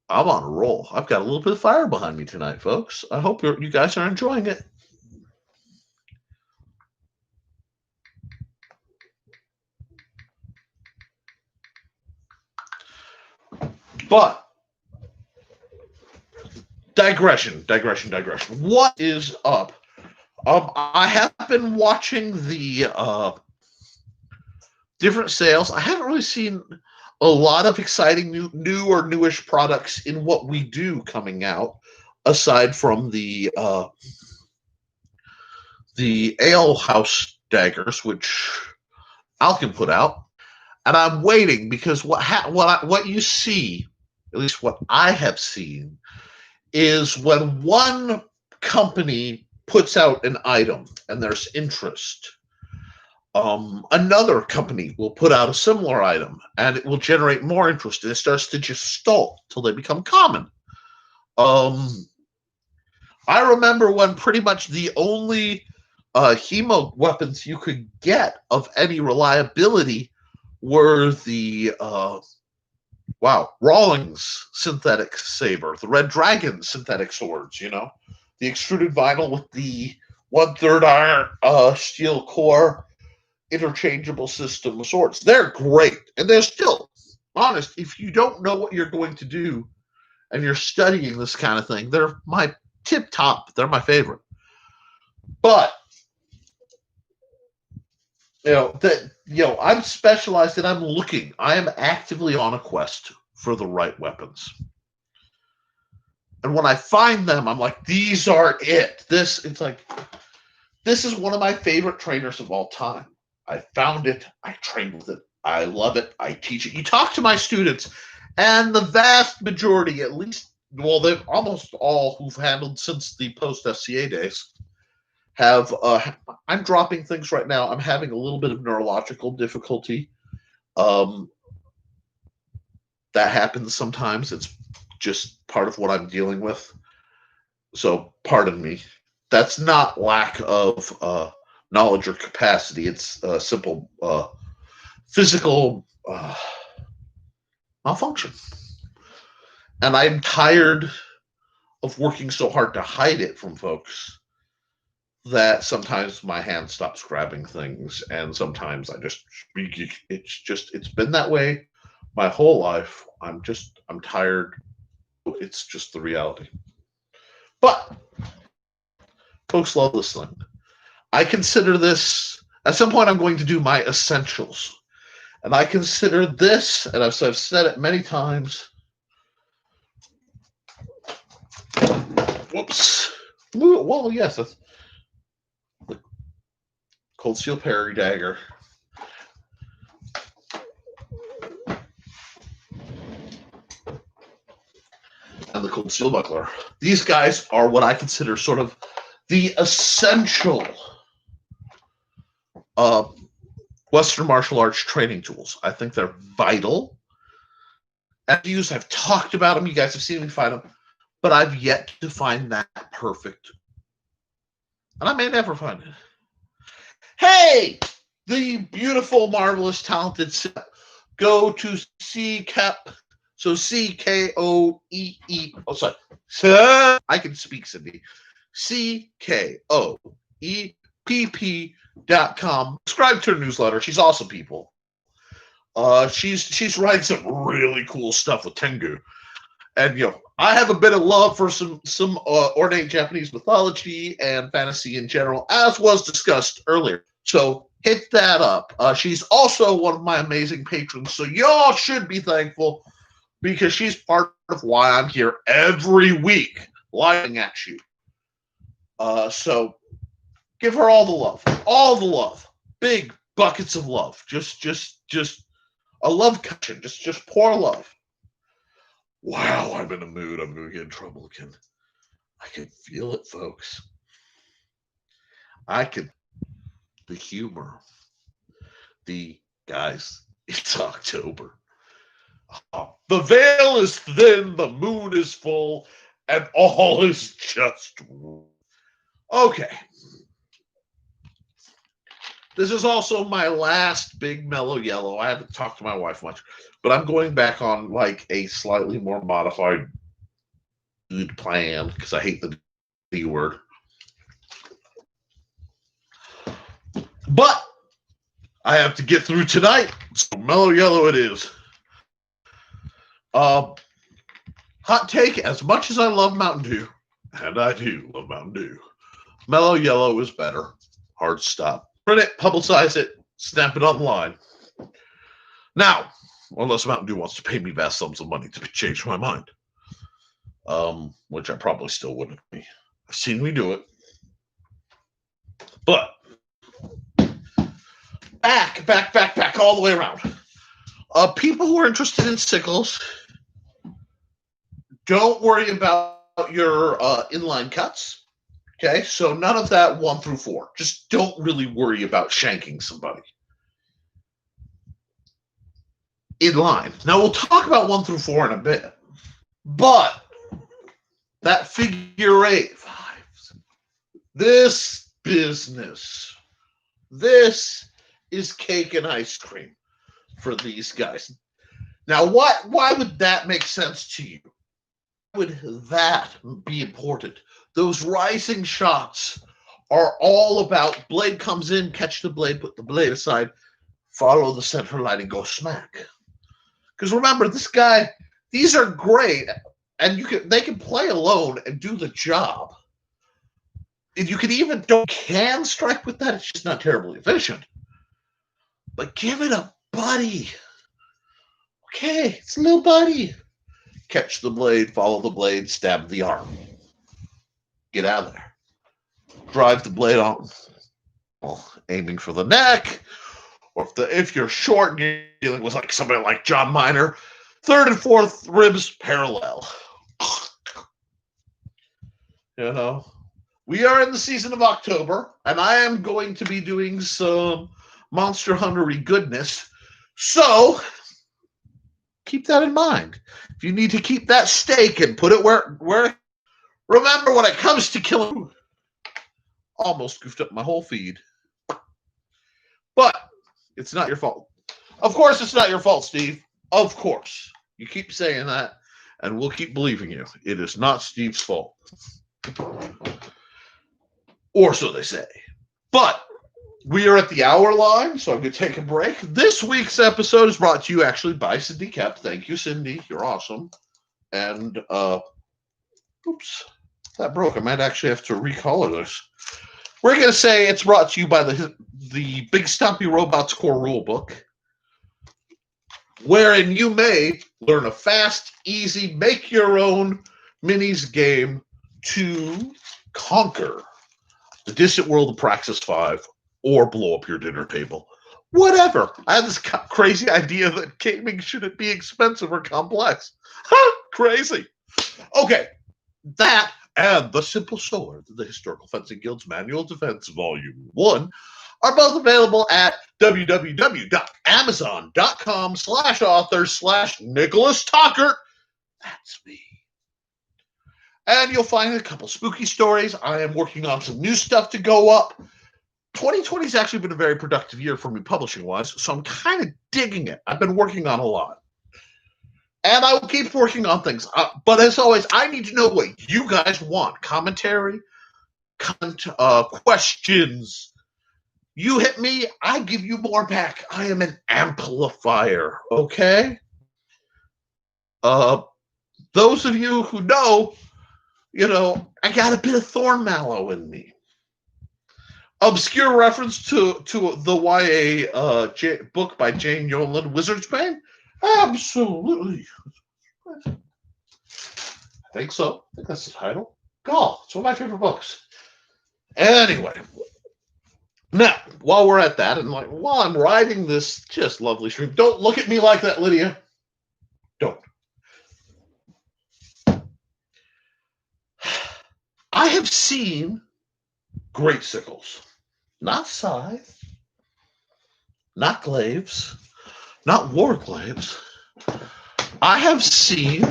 S1: I'm on a roll. I've got a little bit of fire behind me tonight, folks. I hope you guys are enjoying it. But digression. What is up? I have been watching the different sales. I haven't really seen a lot of exciting new or newish products in what we do coming out, aside from the Ale House daggers, which Alkin put out. And I'm waiting because what you see, at least what I have seen, is when one company puts out an item and there's interest, another company will put out a similar item and it will generate more interest, and it starts to just stall till they become common. I remember when pretty much the only hemo weapons you could get of any reliability were the Rawlings synthetic saber, the Red Dragon synthetic swords, the extruded vinyl with the 1/3 iron steel core interchangeable system of swords. They're great, and they're still, honest, if you don't know what you're going to do and you're studying this kind of thing, they're my tip top. They're my favorite. But I'm specialized and I'm looking. I am actively on a quest for the right weapons. And when I find them, I'm like, these are it. This is one of my favorite trainers of all time. I found it. I trained with it. I love it. I teach it. You talk to my students, and the vast majority, at least, they've almost all who've handled since the post-FCA days, have I'm dropping things right now. I'm having a little bit of neurological difficulty. That happens sometimes. It's just part of what I'm dealing with. So pardon me. That's not lack of knowledge or capacity. It's simple physical malfunction. And I'm tired of working so hard to hide it from folks. that sometimes my hand stops grabbing things, and sometimes it's been that way my whole life. I'm tired. It's just the reality. But folks love listening. I consider this, at some point I'm going to do my essentials. And I consider this, and I've said it many times. Whoops. Well, yes, that's the Cold Steel Parry Dagger. And the Cold Steel Buckler. These guys are what I consider sort of the essential Western martial arts training tools. I think they're vital. I've talked about them. You guys have seen me find them. But I've yet to find that perfect. And I may never find it. Hey, the beautiful, marvelous, talented Sip. Go to CKOEE. So CKOEE. Oh, sorry. I can speak, Cindy. CKOEPP.com. Subscribe to her newsletter. She's awesome, people. She's writing some really cool stuff with Tengu. And I have a bit of love for some ornate Japanese mythology and fantasy in general, as was discussed earlier. So hit that up. She's also one of my amazing patrons, so y'all should be thankful because she's part of why I'm here every week, lying at you. So give her all the love, big buckets of love, just a love cushion, just pour love. Wow, I'm in a mood. I'm going to get in trouble again. I can feel it, folks. The humor. Guys, it's October. The veil is thin, the moon is full, and all is just okay. This is also my last big mellow yellow. I haven't talked to my wife much, but I'm going back on like a slightly more modified food plan because I hate the D word. But I have to get through tonight, so mellow yellow it is. Hot take, as much as I love Mountain Dew, and I do love Mountain Dew, mellow yellow is better. Hard stop. Print it, publicize it, stamp it online. Now, unless Mountain Dew wants to pay me vast sums of money to change my mind, which I probably still wouldn't be. I've seen me do it. But back all the way around. People who are interested in sickles, don't worry about your inline cuts. Okay, so none of that 1 through 4. Just don't really worry about shanking somebody. In line. Now we'll talk about 1 through 4 in a bit. But that figure 8, this business, this is cake and ice cream for these guys. Now, why would that make sense to you? Why would that be important? Those rising shots are all about blade comes in, catch the blade, put the blade aside, follow the center line, and go smack. Because remember, these are great, and they can play alone and do the job. And you can strike with that. It's just not terribly efficient. But give it a buddy. Okay, it's a little buddy. Catch the blade, follow the blade, stab the arm. Get out of there. Drive the blade on, aiming for the neck, or if you're short and you're dealing with like somebody like John Miner, 3rd and 4th ribs parallel. We are in the season of October, and I am going to be doing some Monster Hunter-y goodness. So keep that in mind. If you need to keep that steak and put it where remember, when it comes to killing, almost goofed up my whole feed. But it's not your fault. Of course it's not your fault, Steve. Of course. You keep saying that, and we'll keep believing you. It is not Steve's fault. Or so they say. But we are at the hour line, so I'm going to take a break. This week's episode is brought to you actually by Cindy Kep. Thank you, Cindy. You're awesome. And, oops, that broke. I might actually have to recolor this. We're going to say it's brought to you by the Big Stumpy Robots Core Rulebook, wherein you may learn a fast, easy, make-your-own minis game to conquer the distant world of Praxis 5 or blow up your dinner table. Whatever. I had this crazy idea that gaming shouldn't be expensive or complex. Crazy. Okay, that and The Simple Sword, the Historical Fencing Guild's Manual Defense Volume 1, are both available at www.amazon.com/author/Nicholas Talkert. That's me. And you'll find a couple spooky stories. I am working on some new stuff to go up. 2020 has actually been a very productive year for me publishing-wise, so I'm kind of digging it. I've been working on a lot. And I will keep working on things. But as always, I need to know what you guys want. Commentary, questions. You hit me, I give you more back. I am an amplifier, okay? Those of you who know, I got a bit of thorn mallow in me. Obscure reference to the YA book by Jane Yolen, Wizard's Bane? Absolutely. I think so. I think that's the title. Golf. It's one of my favorite books. Anyway. Now, while we're at that, and while I'm writing this just lovely stream, don't look at me like that, Lydia. Don't. I have seen great sickles. Not scythe. Not glaives. Not war glaives. I have seen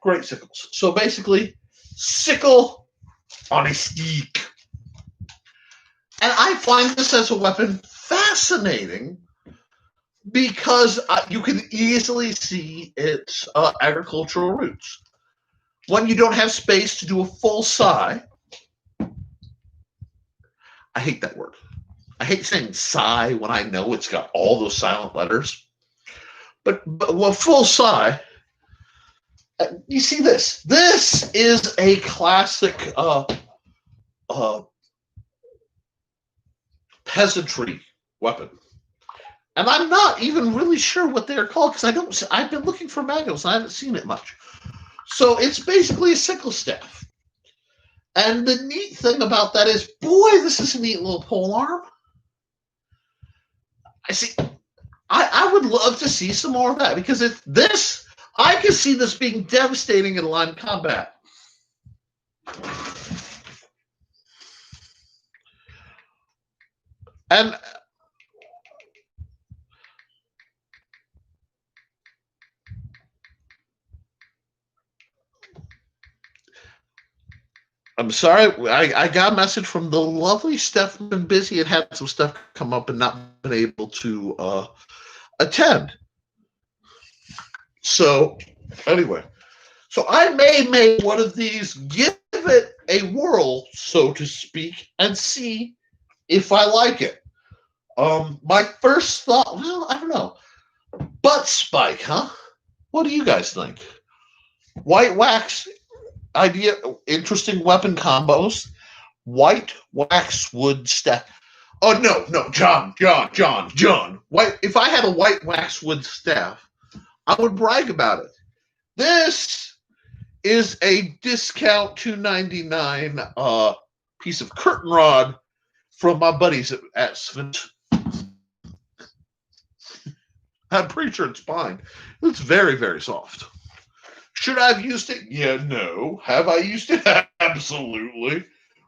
S1: great sickles. So basically, sickle on a stick. And I find this as a weapon fascinating because you can easily see its agricultural roots. When you don't have space to do a full sigh, I hate that word. I hate saying sigh when I know it's got all those silent letters. But full sigh, you see this. This is a classic peasantry weapon. And I'm not even really sure what they're called because I've been looking for manuals and I haven't seen it much. So it's basically a sickle staff. And the neat thing about that is, boy, this is a neat little pole arm. I would love to see some more of that because I can see this being devastating in line combat. And I'm sorry, I got a message from the lovely Steph. Been busy and had some stuff come up and not been able to attend. So anyway, I may make one of these, give it a whirl, so to speak, and see if I like it. My first thought, well, I don't know. Butt spike, huh? What do you guys think? White wax idea, interesting weapon combos. White waxwood staff. Oh no, John. White. If I had a white waxwood staff, I would brag about it. This is a discount $2.99 piece of curtain rod from my buddies at Svint. I'm pretty sure it's fine. It's very, very soft. Should I have used it? Yeah, no. Have I used it? Absolutely.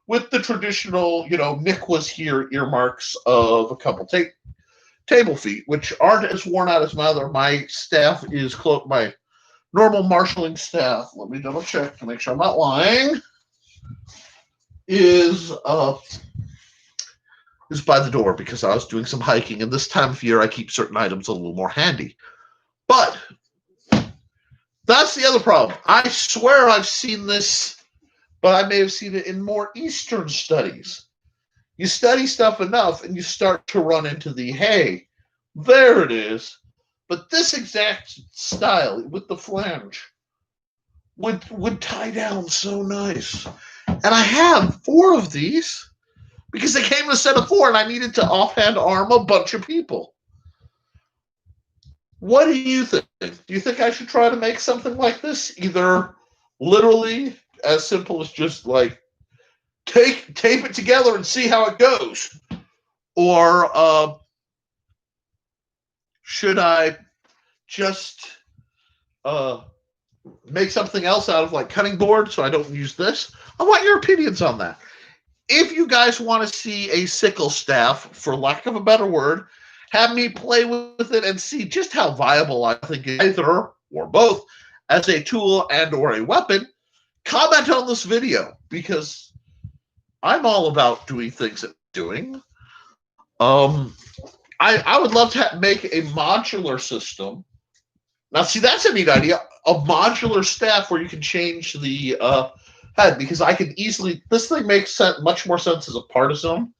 S1: With the traditional, Nick was here earmarks of a couple table feet, which aren't as worn out as my other. My staff is my normal marshalling staff. Let me double check to make sure I'm not lying. Is by the door because I was doing some hiking, and this time of year I keep certain items a little more handy. But that's the other problem. I swear I've seen this but I may have seen it in more Eastern studies. You study stuff enough and you start to run into the, hey, there it is. But this exact style with the flange would tie down so nice. And I have 4 of these because they came in a set of 4 and I needed to offhand arm a bunch of people. What do you think? Do you think I should try to make something like this? Either literally as simple as just like tape it together and see how it goes, or should I just make something else out of like cutting board so I don't use this? I want your opinions on that. If you guys want to see a sickle staff, for lack of a better word, have me play with it and see just how viable I think either or both as a tool and or a weapon, comment on this video because I'm all about doing things that doing. I would love to make a modular system. Now, see, that's a neat idea. A modular staff where you can change the head, because I can easily. This thing makes much more sense as a partisan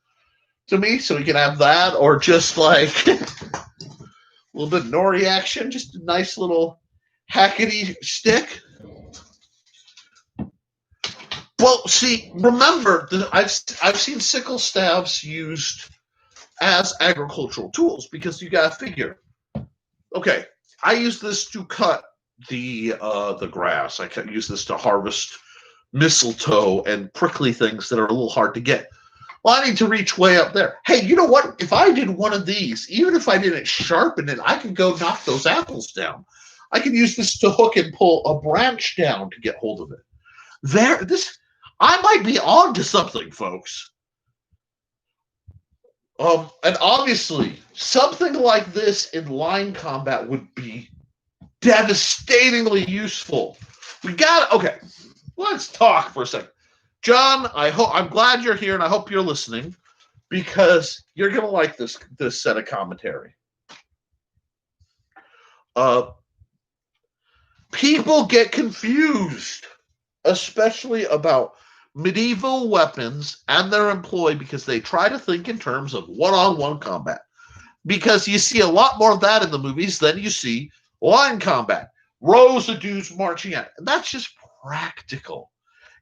S1: to me, so we can have that, or just like a little bit of nori action, just a nice little hackety stick. Well, see, remember that I've seen sickle staffs used as agricultural tools because you got to figure. Okay, I use this to cut the grass. I can use this to harvest mistletoe and prickly things that are a little hard to get. Well, I need to reach way up there. Hey, you know what? If I did one of these, even if I didn't sharpen it, I could go knock those apples down. I could use this to hook and pull a branch down to get hold of it. I might be on to something, folks. And obviously, something like this in line combat would be devastatingly useful. Okay, let's talk for a second. John, I'm glad you're here and I hope you're listening because you're gonna like this set of commentary. People get confused, especially about medieval weapons and their employ, because they try to think in terms of one-on-one combat. Because you see a lot more of that in the movies than you see line combat. Rows of dudes marching out. And that's just practical.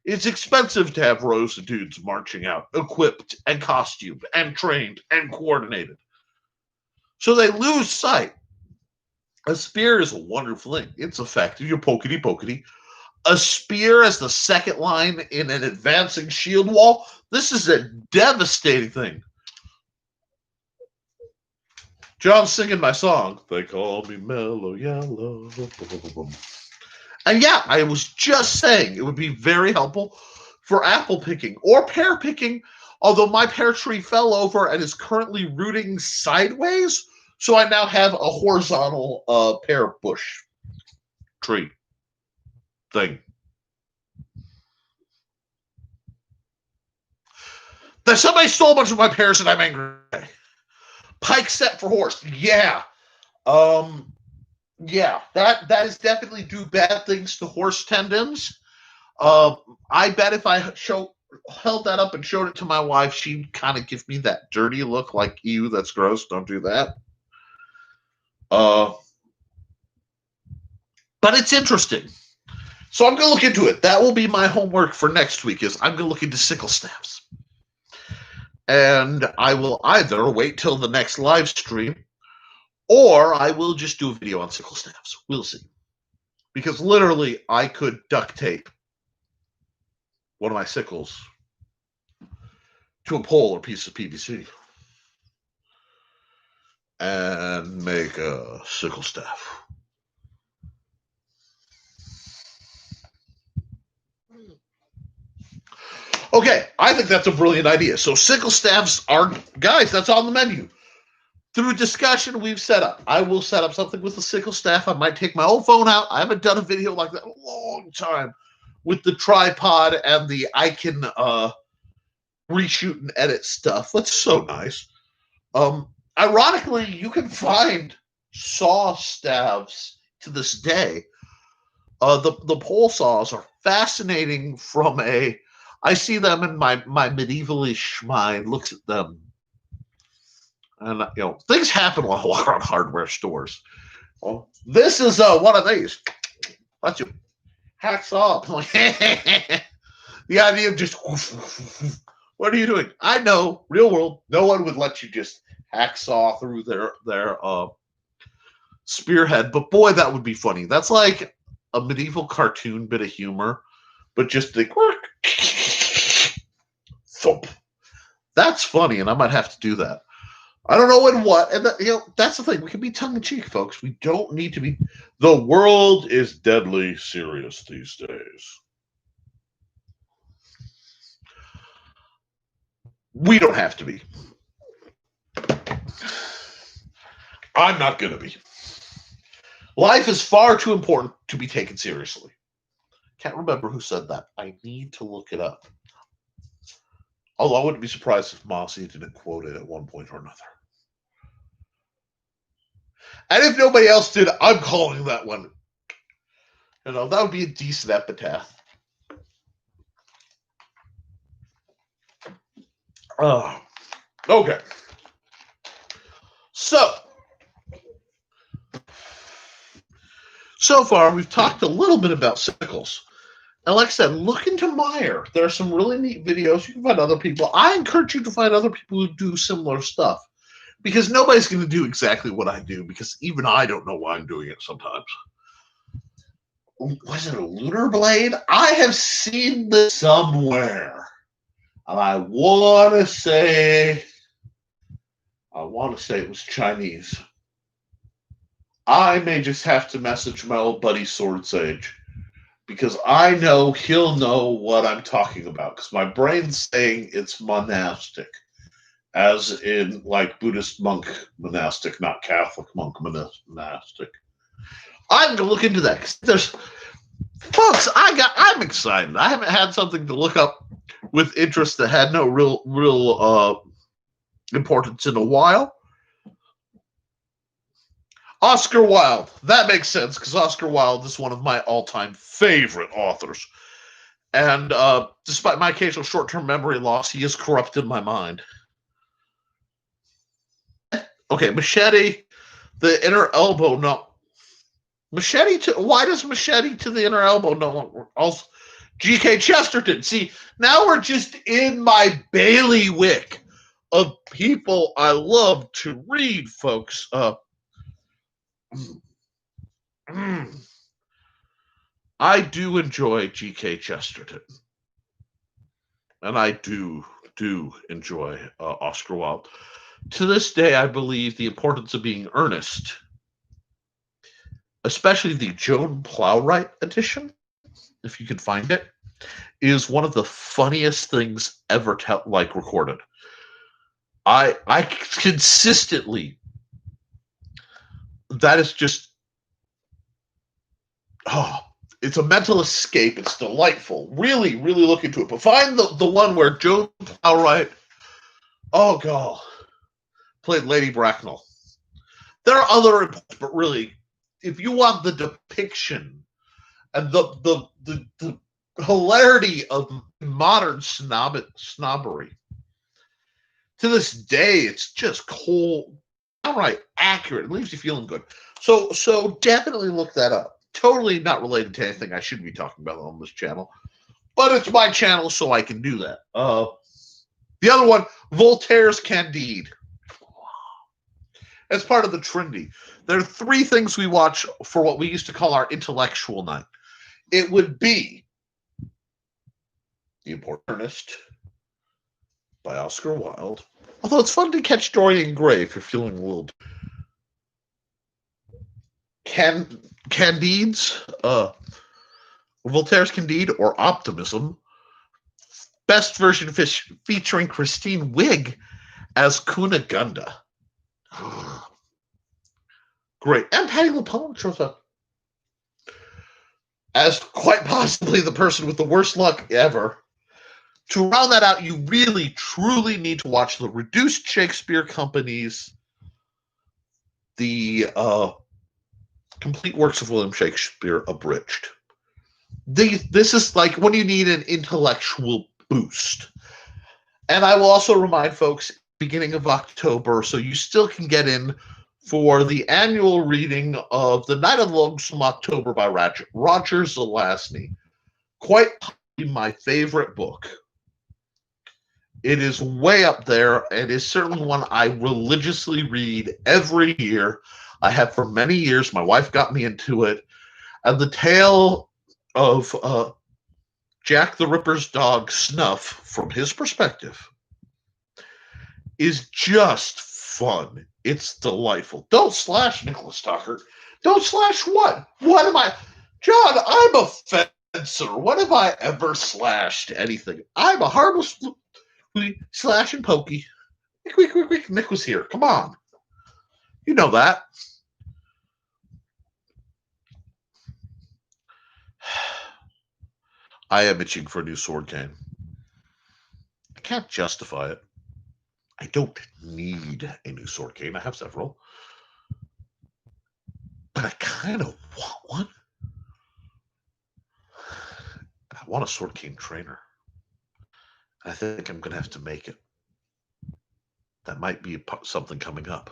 S1: It's expensive to have rows of dudes marching out, equipped and costumed and trained and coordinated. So they lose sight. A spear is a wonderful thing. It's effective. You're pokety-pokety. A spear as the second line in an advancing shield wall. This is a devastating thing. John's singing my song. They call me Mellow Yellow. And yeah, I was just saying it would be very helpful for apple picking or pear picking, although my pear tree fell over and is currently rooting sideways. So I now have a horizontal pear bush tree thing. That somebody stole a bunch of my pears and I'm angry. Pike set for horse. Yeah. Yeah, that is definitely do bad things to horse tendons. I bet if I held that up and showed it to my wife, she'd kind of give me that dirty look like, ew, that's gross, don't do that. But it's interesting. So I'm going to look into it. That will be my homework for next week, is I'm going to look into sickle staffs. And I will either wait till the next live stream, or I will just do a video on sickle staffs. We'll see. Because literally, I could duct tape one of my sickles to a pole or piece of PVC and make a sickle staff. Okay, I think that's a brilliant idea. So sickle staffs are, guys, that's on the menu. Through discussion we've set up. I will set up something with the sickle staff. I might take my old phone out. I haven't done a video like that in a long time with the tripod and the I can reshoot and edit stuff. That's so nice. Ironically, you can find saw staffs to this day. The pole saws are fascinating from a I see them and my medievalish mind looks at them. And, things happen while I walk around hardware stores. Well, this is one of these. Let's you hacks off. The idea of just, what are you doing? I know, real world, no one would let you just hacksaw through their spearhead. But boy, that would be funny. That's like a medieval cartoon bit of humor, but just the thump. That's funny, and I might have to do that. I don't know in what, and that's the thing. We can be tongue in cheek, folks. We don't need to be. The world is deadly serious these days. We don't have to be. I'm not going to be. Life is far too important to be taken seriously. Can't remember who said that. I need to look it up. Although I wouldn't be surprised if Mossy didn't quote it at one point or another. And if nobody else did, I'm calling that one. That would be a decent epitaph. Okay. So far, we've talked a little bit about sickles. And like I said, look into Meyer. There are some really neat videos. You can find other people. I encourage you to find other people who do similar stuff. Because nobody's going to do exactly what I do, because even I don't know why I'm doing it sometimes. Was it a lunar blade? I have seen this somewhere. And I want to say it was Chinese. I may just have to message my old buddy Sword Sage, because I know he'll know what I'm talking about, because my brain's saying it's monastic. As in, like, Buddhist monk monastic, not Catholic monk monastic. I'm going to look into that. Because folks, I'm excited. I haven't had something to look up with interest that had no real importance in a while. Oscar Wilde. That makes sense, because Oscar Wilde is one of my all-time favorite authors. And despite my occasional short-term memory loss, he is corrupted my mind. Okay, machete, the inner elbow, no. Why does machete to the inner elbow no longer? Also, G.K. Chesterton. See, now we're just in my bailiwick of people I love to read, folks. I do enjoy G.K. Chesterton. And I do enjoy Oscar Wilde. To this day, I believe the importance of being earnest, especially the Joan Plowright edition, if you can find it, is one of the funniest things ever recorded. I consistently, that is just, it's a mental escape. It's delightful. Really, really look into it. But find the one where Joan Plowright, oh god, played Lady Bracknell. There are other, but really, if you want the depiction and the hilarity of modern snobbery, to this day, it's just cold, downright accurate. It leaves you feeling good. So definitely look that up. Totally not related to anything I should be talking about on this channel, but it's my channel, so I can do that. The other one, Voltaire's Candide. As part of the Trinity, there are three things we watch for what we used to call our intellectual night. It would be The Importantist by Oscar Wilde. Although it's fun to catch Dorian Gray if you're feeling a little. Candide's, Voltaire's Candide, or Optimism. Best version featuring Christine Wiig as Cunegonde. Great. And Patti LuPone shows up as quite possibly the person with the worst luck ever. To round that out, you really, truly need to watch the Reduced Shakespeare Company's The Complete Works of William Shakespeare Abridged. This is like when you need an intellectual boost. And I will also remind folks, beginning of October, so you still can get in for the annual reading of The Night of the Lonesome October by Roger Zelazny. Quite possibly my favorite book. It is way up there and is certainly one I religiously read every year. I have for many years. My wife got me into it. And the tale of Jack the Ripper's dog Snuff, from his perspective, is just fun. It's delightful. Don't slash Nicholas Tucker. Don't slash what? What am I? John, I'm a fencer. What have I ever slashed anything? I'm a harmless slash and pokey. Quick. Nick was here. Come on. You know that. I am itching for a new sword cane. I can't justify it. I don't need a new sword cane. I have several. But I kind of want one. I want a sword cane trainer. I think I'm going to have to make it. That might be something coming up.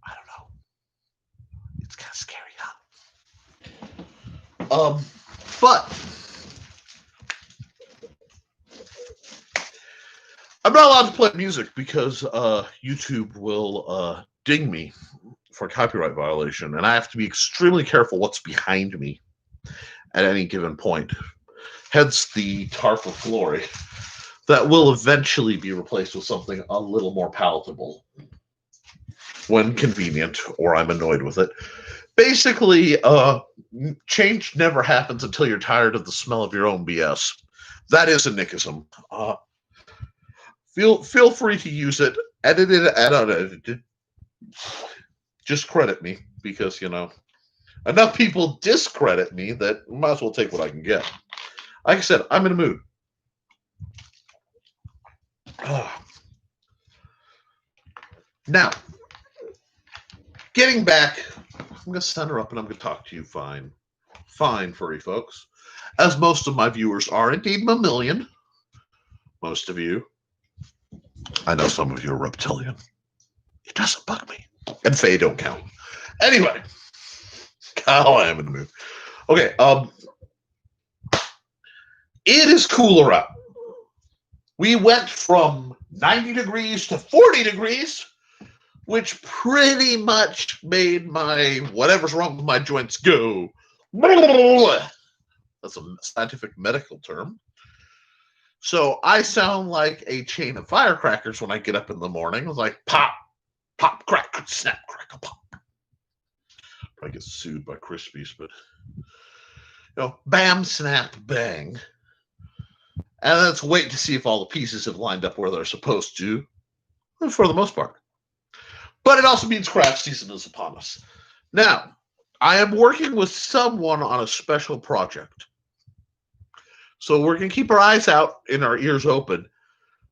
S1: I don't know. It's kind of scary, huh? But I'm not allowed to play music because YouTube will ding me for a copyright violation, and I have to be extremely careful what's behind me at any given point. Hence the tarp of glory that will eventually be replaced with something a little more palatable when convenient, or I'm annoyed with it. Basically, change never happens until you're tired of the smell of your own BS. That is a Nickism. Feel free to use it. Edit it, unedited. Just credit me, because, enough people discredit me that I might as well take what I can get. Like I said, I'm in a mood. Now, getting back, I'm going to stand her up and I'm going to talk to you fine, furry folks, as most of my viewers are indeed mammalian. Most of you. I know some of you are reptilian. It doesn't bug me. And Faye don't count. Anyway, I am in the mood. Okay, it is cooler out. We went from 90 degrees to 40 degrees, which pretty much made my whatever's wrong with my joints go. That's a scientific medical term. So I sound like a chain of firecrackers when I get up in the morning. It's like pop, pop, crack, snap, crackle, pop. I get sued by Krispies, but bam, snap, bang. And let's wait to see if all the pieces have lined up where they're supposed to, for the most part. But it also means craft season is upon us. Now, I am working with someone on a special project. So we're going to keep our eyes out and our ears open,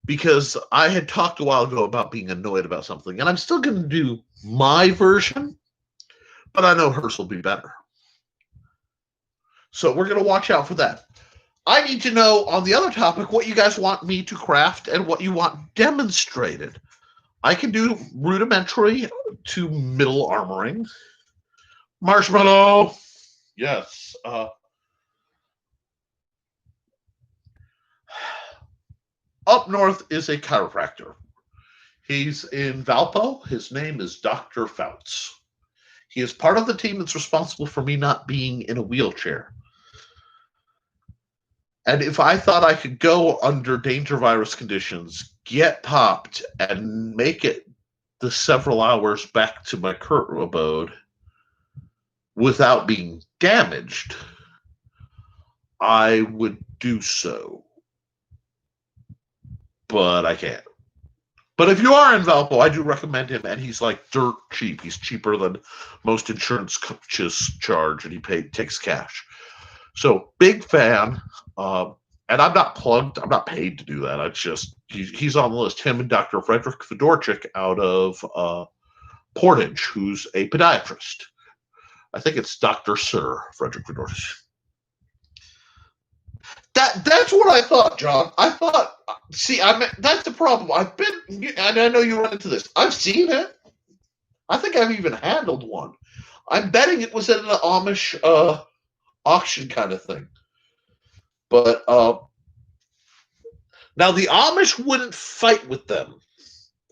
S1: because I had talked a while ago about being annoyed about something, and I'm still going to do my version, but I know hers will be better. So we're going to watch out for that. I need to know, on the other topic, what you guys want me to craft and what you want demonstrated. I can do rudimentary to middle armoring. Marshmallow. Yes. Up north is a chiropractor. He's in Valpo. His name is Dr. Fouts. He is part of the team that's responsible for me not being in a wheelchair. And if I thought I could go under danger virus conditions, get popped, and make it the several hours back to my current abode without being damaged, I would do so. But I can't. But if you are in Valpo, I do recommend him, and he's like dirt cheap. He's cheaper than most insurance coaches charge, and he takes cash. So big fan. And I'm not plugged. I'm not paid to do that. I just he's on the list. Him and Dr. Frederick Fedorchik out of Portage, who's a podiatrist. I think it's Dr. Sir Frederick Fedorchik. That's what I thought, John. I thought. See, that's the problem. And I know you run into this. I've seen it. I think I've even handled one. I'm betting it was at an Amish auction kind of thing. But now the Amish wouldn't fight with them,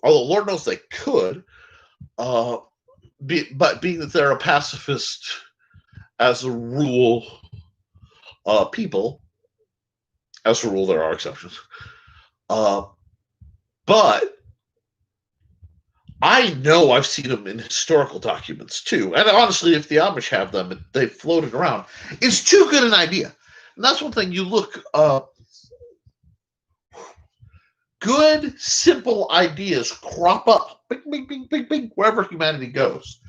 S1: although Lord knows they could. But being that they're a pacifist, as a rule, people, as a rule, there are exceptions. But I know I've seen them in historical documents too. And honestly, if the Amish have them, they've floated around. It's too good an idea. And that's one thing you look good, simple ideas crop up. Bing, bing, bing, bing, bing, wherever humanity goes.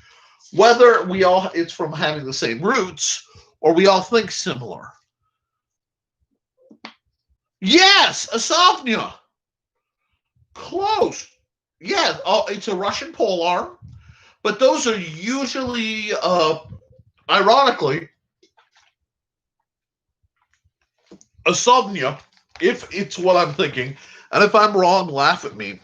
S1: Whether it's from having the same roots or we all think similar. Yes, Asofnia. Close. Yeah, it's a Russian polearm, but those are usually, ironically, Asofnia, if it's what I'm thinking, and if I'm wrong, laugh at me,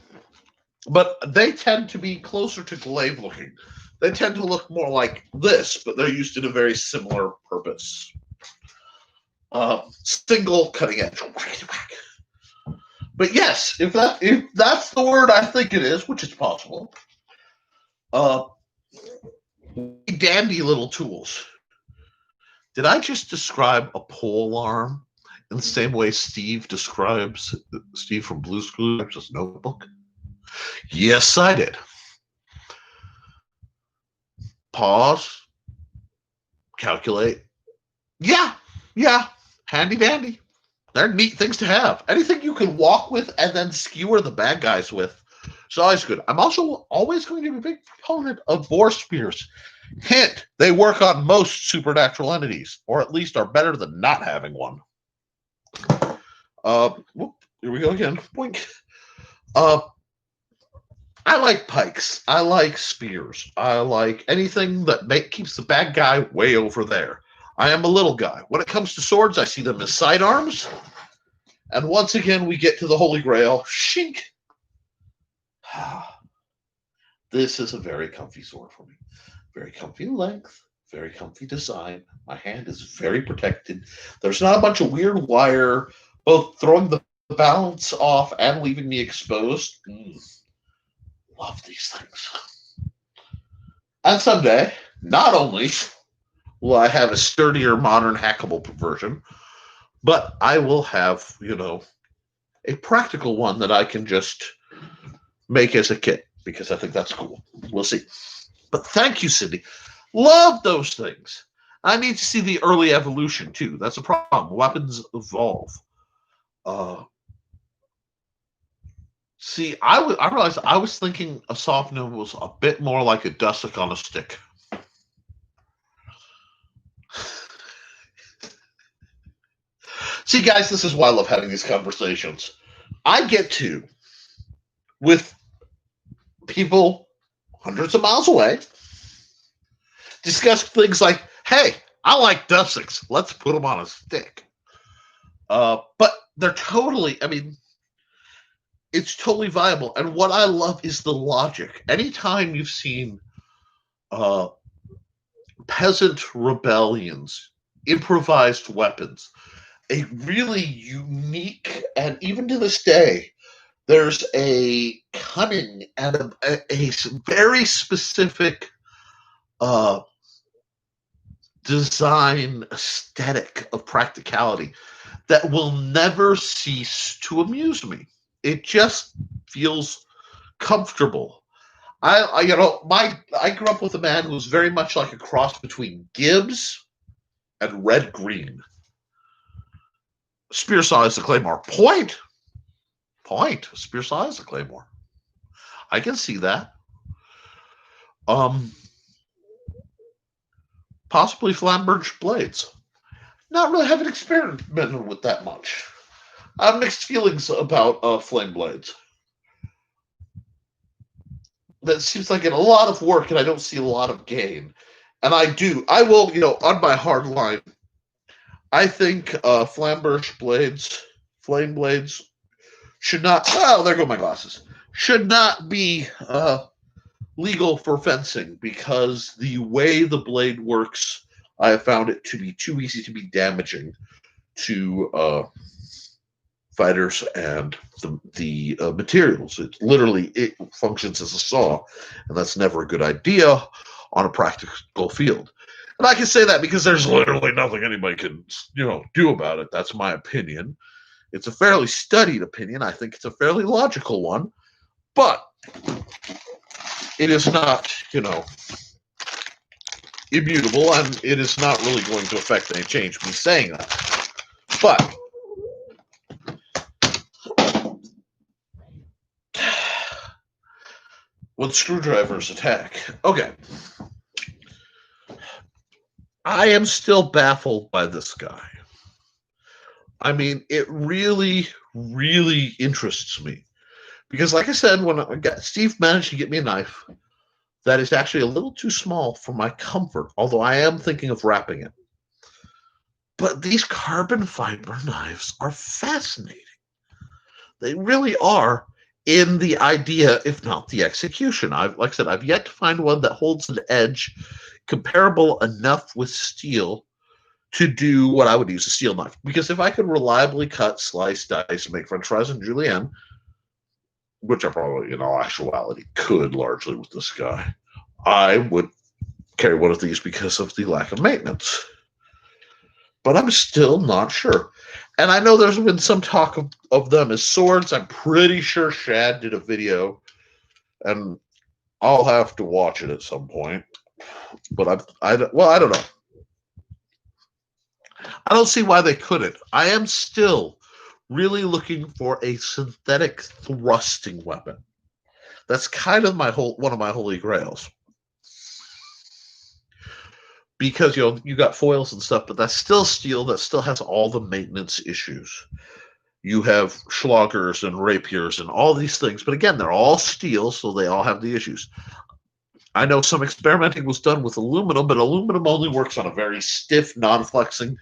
S1: but they tend to be closer to glaive looking. They tend to look more like this, but they're used in a very similar purpose. Single cutting edge. But yes, if that's the word I think it is, which is possible, dandy little tools. Did I just describe a pole arm in the same way Steve from Blue's Clues his notebook? Yes, I did. Pause. Calculate. Yeah. Handy dandy. They're neat things to have. Anything you can walk with and then skewer the bad guys with. It's always good. I'm also always going to be a big proponent of boar spears. Hint, they work on most supernatural entities, or at least are better than not having one. Here we go again. Boink. I like pikes. I like spears. I like anything that keeps the bad guy way over there. I am a little guy. When it comes to swords, I see them as sidearms. And once again, we get to the Holy Grail. Shink. This is a very comfy sword for me. Very comfy length, very comfy design. My hand is very protected. There's not a bunch of weird wire, both throwing the balance off and leaving me exposed. Love these things. And someday, not only will I have a sturdier, modern, hackable version, but I will have, a practical one that I can just make as a kit, because I think that's cool. We'll see. But thank you, Cindy. Love those things. I need to see the early evolution, too. That's a problem. Weapons evolve. See, I realized I was thinking a Sofna was a bit more like a Dussac on a stick. See, guys, this is why I love having these conversations. I get to, with people hundreds of miles away, discuss things like, hey, I like Dussacs. Let's put them on a stick. But they're totally, it's totally viable. And what I love is the logic. Anytime you've seen peasant rebellions, improvised weapons, a really unique, and even to this day, there's a cunning and a very specific design aesthetic of practicality that will never cease to amuse me. It just feels comfortable. I grew up with a man who was very much like a cross between Gibbs and Red Green. Spear saw is a claymore. Point. Spear saw is a claymore. I can see that. Possibly flamberge blades. Not really haven't experimented with that much. I have mixed feelings about flame blades. That seems like a lot of work, and I don't see a lot of gain. And I will, on my hard line, I think flamberge blades, flame blades, should not. Oh, there go my glasses. Should not be legal for fencing because the way the blade works, I have found it to be too easy to be damaging to fighters and the materials. It functions as a saw, and that's never a good idea on a practical field. And I can say that because there's literally nothing anybody can do about it. That's my opinion. It's a fairly studied opinion. I think it's a fairly logical one, but it is not, immutable, and it is not really going to affect any change me saying that. But when screwdrivers attack, okay, I am still baffled by this guy. I mean, it really, really interests me. Because, like I said, when Steve managed to get me a knife that is actually a little too small for my comfort, although I am thinking of wrapping it. But these carbon fiber knives are fascinating. They really are in the idea, if not the execution. Like I said, I've yet to find one that holds an edge comparable enough with steel to do what I would use a steel knife. Because if I could reliably cut, slice, dice, make French fries and julienne, which I probably, in all actuality, could largely with this guy, I would carry one of these because of the lack of maintenance. But I'm still not sure. And I know there's been some talk of them as swords. I'm pretty sure Shad did a video, and I'll have to watch it at some point. But I don't know. I don't see why they couldn't. I am still really looking for a synthetic thrusting weapon. That's kind of one of my holy grails. Because you got foils and stuff, but that's still steel. That still has all the maintenance issues. You have schlagers and rapiers and all these things, but again, they're all steel, so they all have the issues. I know some experimenting was done with aluminum, but aluminum only works on a very stiff, non-flexing.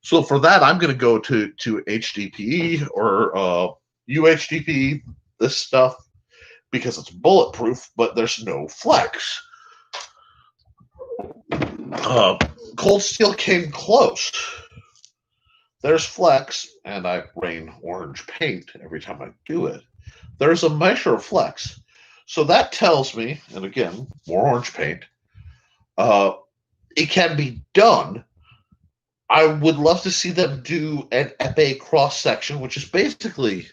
S1: So for that, I'm going to go to HDPE or UHDPE, this stuff, because it's bulletproof, but there's no flex. Cold steel came close. There's flex, and I rain orange paint every time I do it. There's a measure of flex. So that tells me, and again, more orange paint, it can be done. I would love to see them do an epee cross-section, which is basically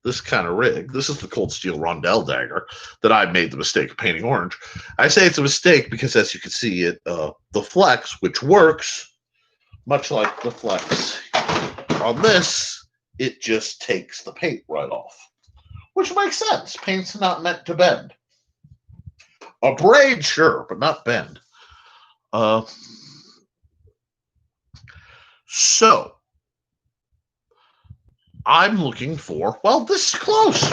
S1: this kind of rig. This is the cold steel rondelle dagger that I made the mistake of painting orange. I say it's a mistake because, as you can see, the flex, which works, much like the flex on this, it just takes the paint right off. Which makes sense. Paint's not meant to bend. A braid, sure, but not bend. So, I'm looking for, well, this is close.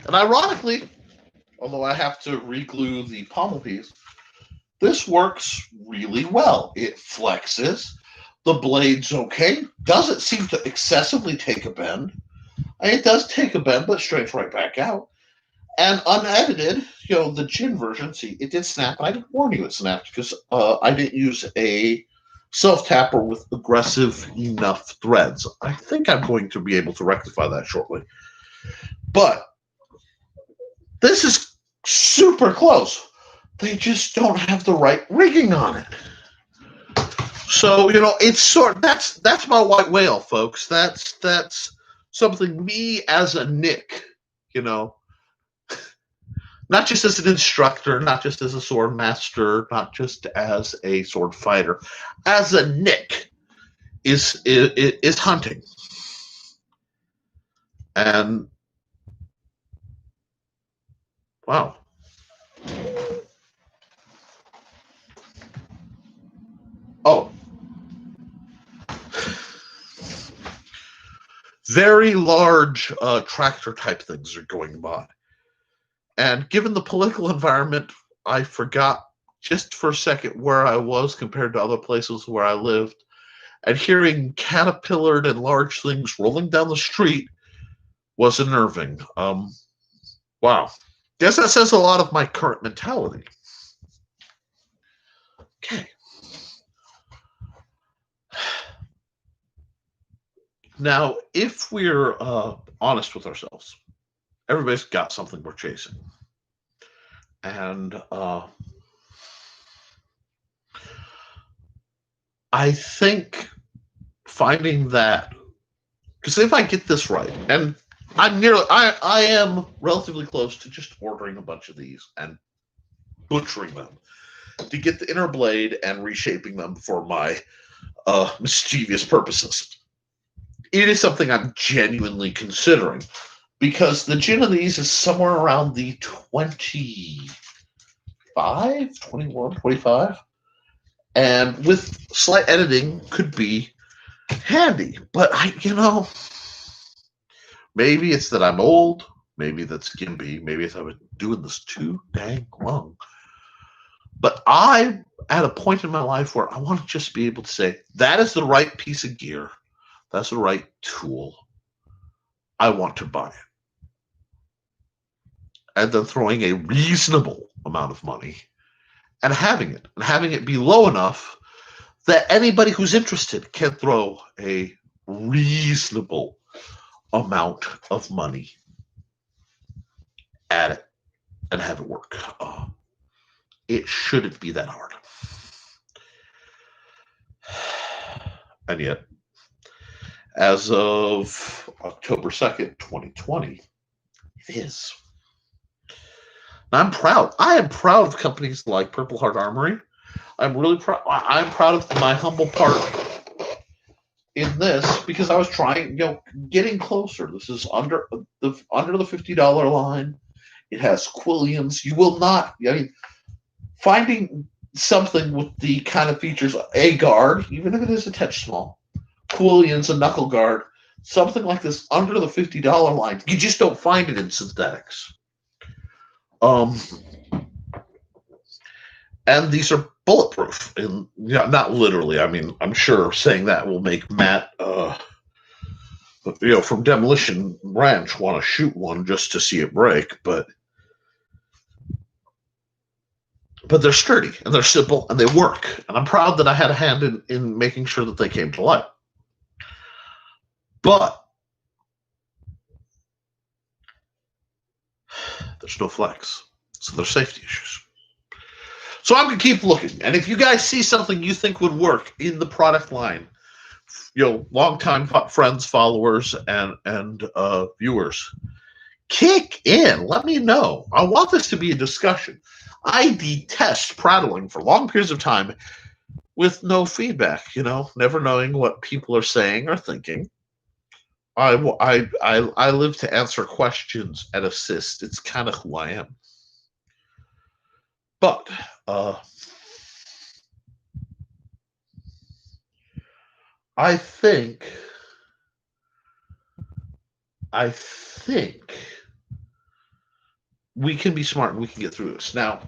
S1: And ironically, although I have to re-glue the pommel piece, this works really well. It flexes. The blade's okay. Doesn't seem to excessively take a bend. It does take a bend, but straightens right back out. And unedited, the gin version, see, it did snap. I didn't warn you it snapped because I didn't use a self-tapper with aggressive enough threads. I think I'm going to be able to rectify that shortly. But this is super close. They just don't have the right rigging on it. So, it's that's my white whale, folks. That's something me as a Nick, not just as an instructor, not just as a sword master, not just as a sword fighter, as a Nick is hunting. And wow. Oh. Very large tractor type things are going by. And given the political environment, I forgot just for a second where I was compared to other places where I lived. and hearing caterpillared and large things rolling down the street was unnerving. Wow. Guess that says a lot of my current mentality. Okay. Now, if we're honest with ourselves, everybody's got something we're chasing. And I think finding that, because if I get this right, and I am relatively close to just ordering a bunch of these and butchering them to get the inner blade and reshaping them for my mischievous purposes. It is something I'm genuinely considering, because the gin of these is somewhere around the 25, 21, 25, and with slight editing could be handy. But maybe it's that I'm old, maybe that's gimpy, maybe it's I've been doing this too dang long. But I'm at a point in my life where I want to just be able to say, that is the right piece of gear, that's the right tool, I want to buy it. And then throwing a reasonable amount of money and having it be low enough that anybody who's interested can throw a reasonable amount of money at it and have it work. It shouldn't be that hard. And yet, as of October 2nd, 2020, it is. And I'm proud. I am proud of companies like Purple Heart Armory. I'm really proud. I'm proud of my humble part in this, because I was trying, getting closer. This is under the $50 line. It has quillions. You will not. Finding something with the kind of features, a guard, even if it is a touch small, quillions, a knuckle guard, something like this under the $50 line. You just don't find it in synthetics. And these are bulletproof, and not literally. I mean, I'm sure saying that will make Matt, from Demolition Ranch, want to shoot one just to see it break. But they're sturdy and they're simple and they work. And I'm proud that I had a hand in making sure that they came to light. But there's no flex, so there's safety issues. So I'm going to keep looking. And if you guys see something you think would work in the product line, longtime friends, followers, and viewers, kick in. Let me know. I want this to be a discussion. I detest prattling for long periods of time with no feedback, never knowing what people are saying or thinking. I live to answer questions and assist. It's kind of who I am. But I think we can be smart and we can get through this. Now,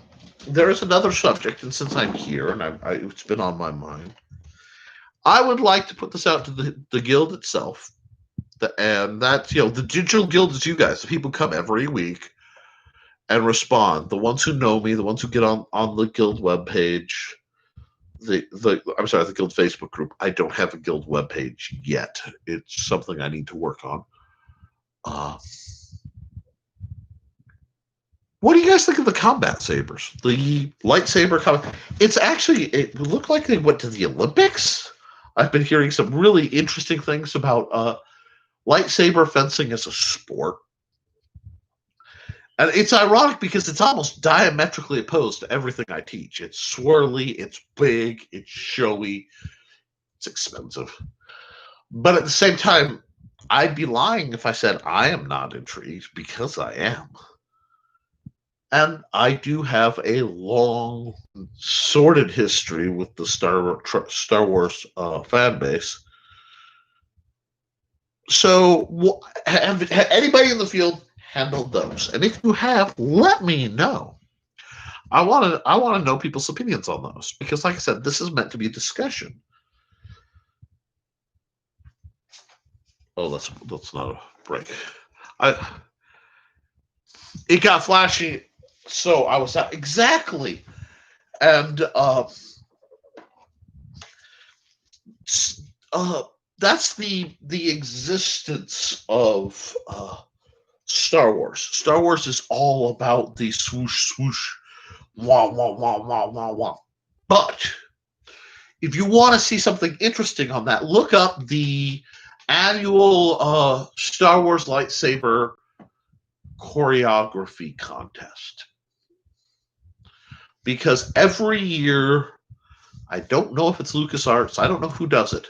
S1: there is another subject, and since I'm here and it's been on my mind, I would like to put this out to the guild itself. And that's, the digital guild is you guys. The people come every week and respond. The ones who know me, the ones who get on the guild webpage, the guild Facebook group. I don't have a guild webpage yet. It's something I need to work on. What do you guys think of the combat sabers? The lightsaber combat. It looked like they went to the Olympics. I've been hearing some really interesting things about lightsaber fencing as a sport. And it's ironic because it's almost diametrically opposed to everything I teach. It's swirly, it's big, it's showy, it's expensive. But at the same time, I'd be lying if I said I am not intrigued, because I am. And I do have a long, sordid history with the Star Wars fan base. So, have anybody in the field handled those? And if you have, let me know. I want to know people's opinions on those, because, like I said, this is meant to be a discussion. Oh, that's not a break. It got flashy, so I was out exactly, and uh, that's the existence of Star Wars. Star Wars is all about the swoosh swoosh, wah wah wah wah wah wah. But if you want to see something interesting on that, look up the annual Star Wars lightsaber choreography contest. Because every year, I don't know if it's LucasArts, I don't know who does it.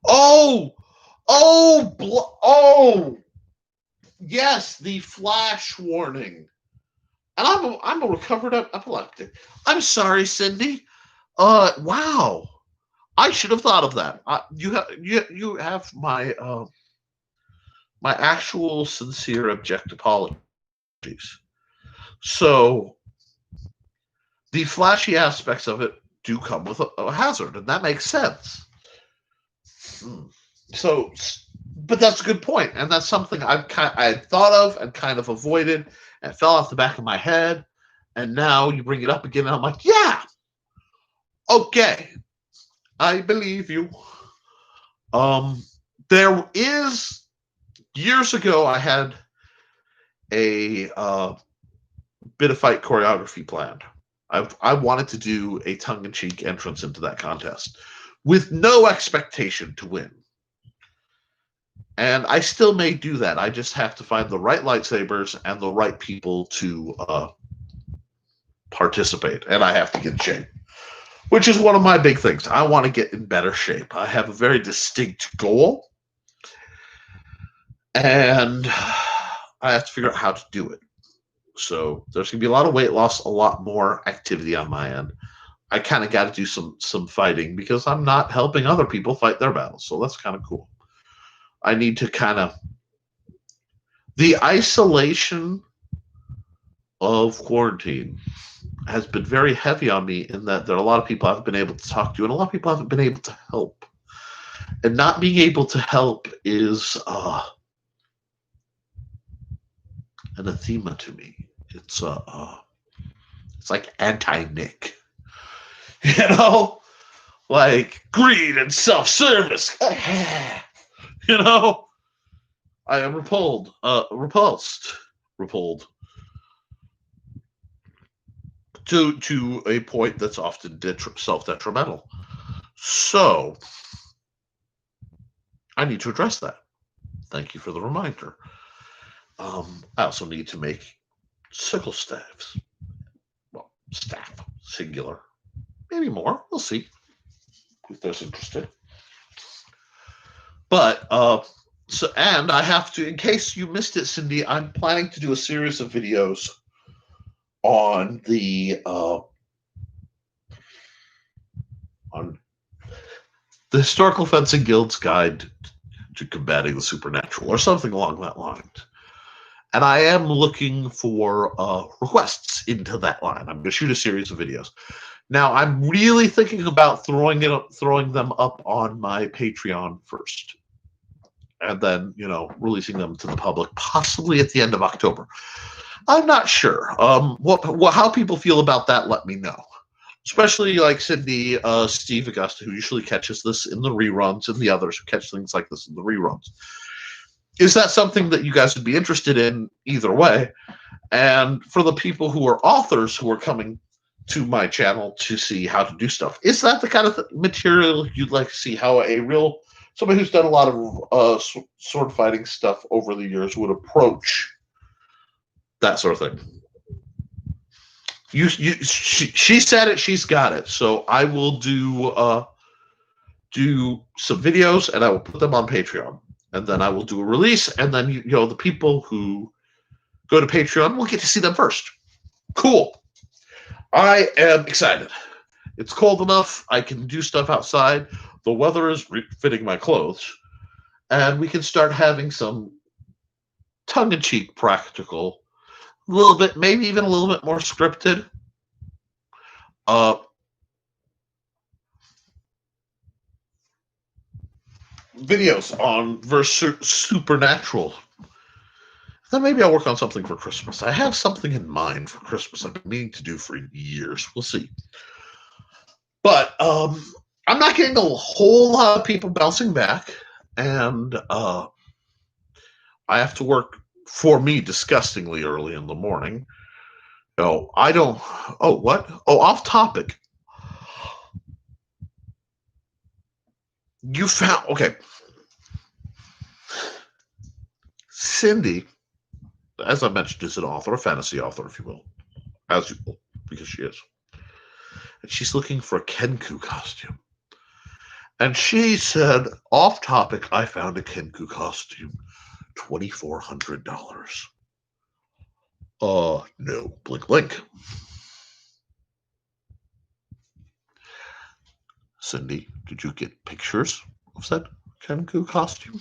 S1: Oh, yes, the flash warning. And I'm a recovered epileptic. I'm sorry, Cindy. Wow. I should have thought of that. You have my my actual sincere abject apologies. So the flashy aspects of it do come with a hazard, and that makes sense. So, but that's a good point, and that's something I had thought of and kind of avoided, and it fell off the back of my head. And now you bring it up again, and I'm like, yeah, okay, I believe you. There is years ago I had a bit of fight choreography planned. I wanted to do a tongue-in-cheek entrance into that contest with no expectation to win. And I still may do that. I just have to find the right lightsabers and the right people to participate. And I have to get in shape, which is one of my big things. I want to get in better shape. I have a very distinct goal, and I have to figure out how to do it. So there's going to be a lot of weight loss, a lot more activity on my end. I kind of got to do some fighting because I'm not helping other people fight their battles. So that's kind of cool. I need to kind of... The isolation of quarantine has been very heavy on me in that there are a lot of people I've been able to talk to and a lot of people I haven't been able to help. And not being able to help is anathema to me. It's like anti-Nick. You know? Like greed and self-service. You know? I am repulsed to a point that's often self-detrimental. So I need to address that. Thank you for the reminder. I also need to make sickle staffs. Well, staff, singular. Maybe more. We'll see if there's interested. But so, and I have to, in case you missed it, Cindy, I'm planning to do a series of videos on the Historical Fencing Guild's Guide to Combating the Supernatural, or something along that line. And I am looking for requests into that line. I'm going to shoot a series of videos. Now, I'm really thinking about throwing them up on my Patreon first, and then, releasing them to the public, possibly at the end of October. I'm not sure. How people feel about that, let me know. Especially like Cindy, Steve Augusta, who usually catches this in the reruns, and the others who catch things like this in the reruns. Is that something that you guys would be interested in either way? And for the people who are authors who are coming to my channel to see how to do stuff, is that the kind of material you'd like to see? How somebody who's done a lot of sword fighting stuff over the years would approach that sort of thing? She said it. She's got it. So I will do some videos, and I will put them on Patreon, and then I will do a release, and then the people who go to Patreon will get to see them first. Cool. I am excited. It's cold enough. I can do stuff outside. The weather is fitting my clothes, and we can start having some tongue-in-cheek practical, a little bit, maybe even a little bit more scripted. videos on supernatural. Then maybe I'll work on something for Christmas. I have something in mind for Christmas I've been meaning to do for years. We'll see. But I'm not getting a whole lot of people bouncing back, and I have to work for me disgustingly early in the morning. No, I don't. Oh, what? Oh, off topic. You found okay. Cindy, as I mentioned, is an author, a fantasy author, if you will, as you will, because she is. And she's looking for a Kenku costume. And she said, off topic, I found a Kenku costume, $2,400. No, blink, blink. Cindy, did you get pictures of said Kenku costume?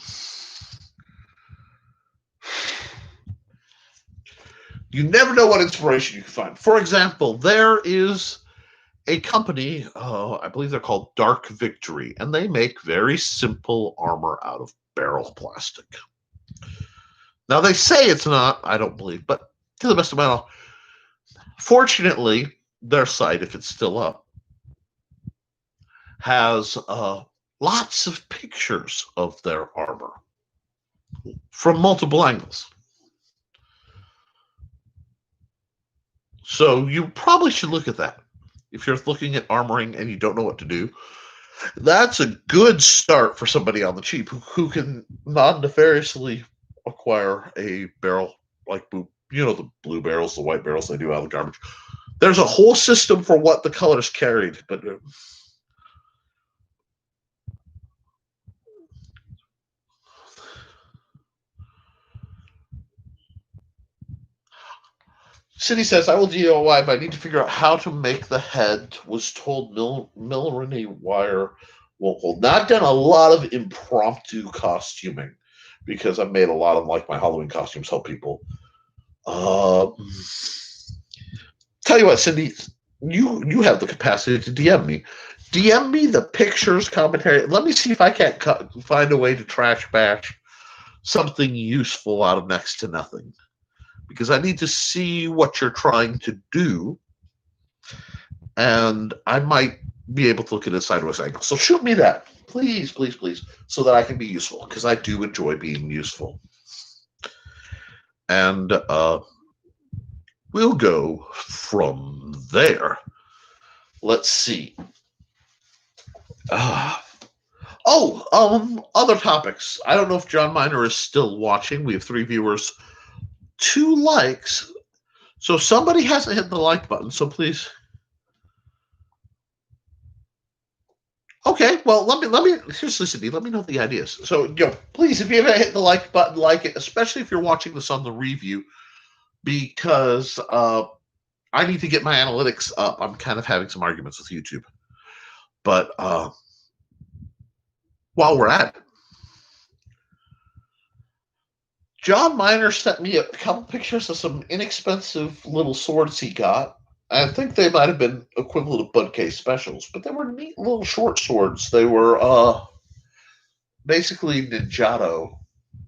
S1: You never know what inspiration you can find. For example, there is a company, I believe they're called Dark Victory, and they make very simple armor out of barrel plastic. Now, they say it's not, I don't believe, but to the best of my knowledge, fortunately, their site, if it's still up, has lots of pictures of their armor from multiple angles. So you probably should look at that. If you're looking at armoring and you don't know what to do, that's a good start for somebody on the cheap who can non-nefariously acquire a barrel like the blue barrels, the white barrels they do out of the garbage. There's a whole system for what the colors carried, but City says, I will DIY, but I need to figure out how to make the head. Was told millinery wire won't hold. I've done a lot of impromptu costuming because I've made a lot of like my Halloween costumes help people. Tell you what, Cindy, you have the capacity to DM me. DM me the pictures, commentary. Let me see if I can't find a way to trash batch something useful out of next to nothing. Because I need to see what you're trying to do, and I might be able to look at it sideways angle. So shoot me that, please, please, please, so that I can be useful, because I do enjoy being useful. And we'll go from there. Let's see. Other topics. I don't know if John Miner is still watching. We have 3 viewers, 2 likes. So somebody hasn't hit the like button, so please. Okay, well, let me seriously, Cindy, let me know the ideas. So, please, if you haven't hit the like button, like it, especially if you're watching this on the review, because I need to get my analytics up. I'm kind of having some arguments with YouTube. But while we're at it, John Miner sent me a couple pictures of some inexpensive little swords he got. I think they might have been equivalent of Bud Case specials, but they were neat little short swords. They were basically Ninjato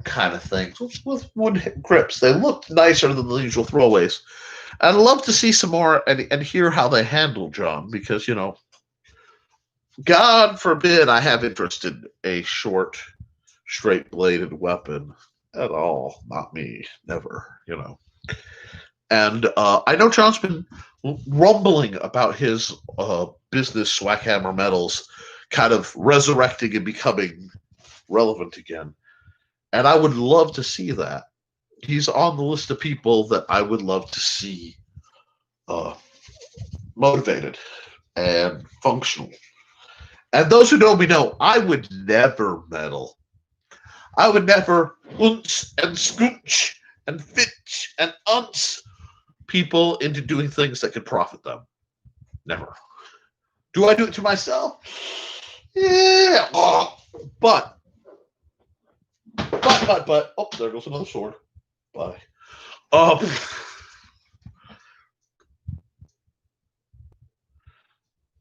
S1: kind of things with wood grips. They looked nicer than the usual throwaways. I'd love to see some more and hear how they handle John, because, God forbid I have interest in a short, straight-bladed weapon at all. Not me. Never, And I know John's been rumbling about his business, Swackhammer Metals, kind of resurrecting and becoming relevant again. And I would love to see that. He's on the list of people that I would love to see motivated and functional. And those who know me know I would never meddle. I would never unce and scooch and fitch and unce people into doing things that could profit them. Never. Do I do it to myself? Yeah. But. Oh, there goes another sword. Bye.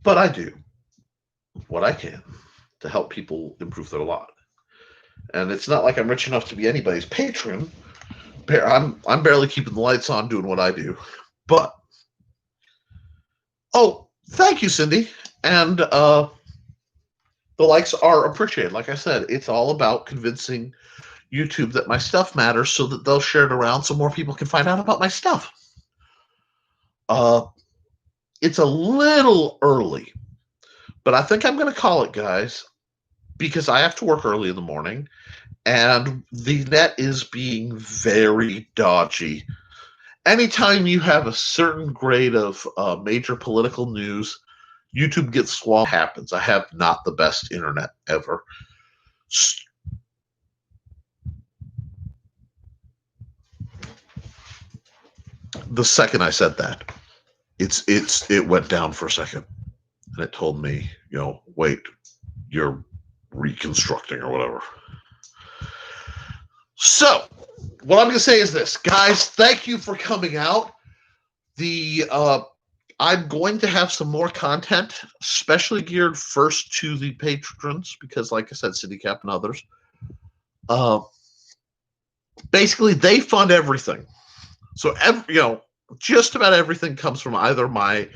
S1: But I do what I can to help people improve their lot. And it's not like I'm rich enough to be anybody's patron. I'm barely keeping the lights on doing what I do. But thank you, Cindy. And the likes are appreciated. Like I said, it's all about convincing YouTube that my stuff matters so that they'll share it around so more people can find out about my stuff. It's a little early, but I think I'm going to call it, guys, because I have to work early in the morning and the net is being very dodgy. Anytime you have a certain grade of major political news, YouTube gets swamped. Happens. I have not the best internet ever. The second I said that, it went down for a second, and it told me, wait, you're reconstructing or whatever. So, what I'm going to say is this, guys. Thank you for coming out. I'm going to have some more content, especially geared first to the patrons, because, like I said, CityCap and others. Basically, they fund everything. So, just about everything comes from either my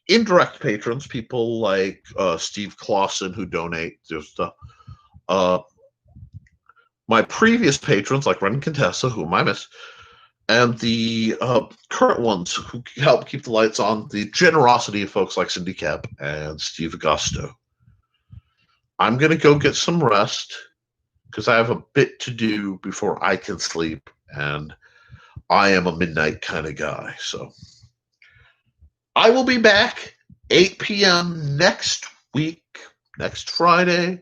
S1: indirect patrons, people like Steve Clausen, who donate just my previous patrons like Ren Contessa, whom I miss, and the current ones who help keep the lights on, the generosity of folks like Cindy Cap and Steve Augusto. I'm going to go get some rest because I have a bit to do before I can sleep, and I am a midnight kind of guy. So I will be back 8 p.m. next week, next Friday.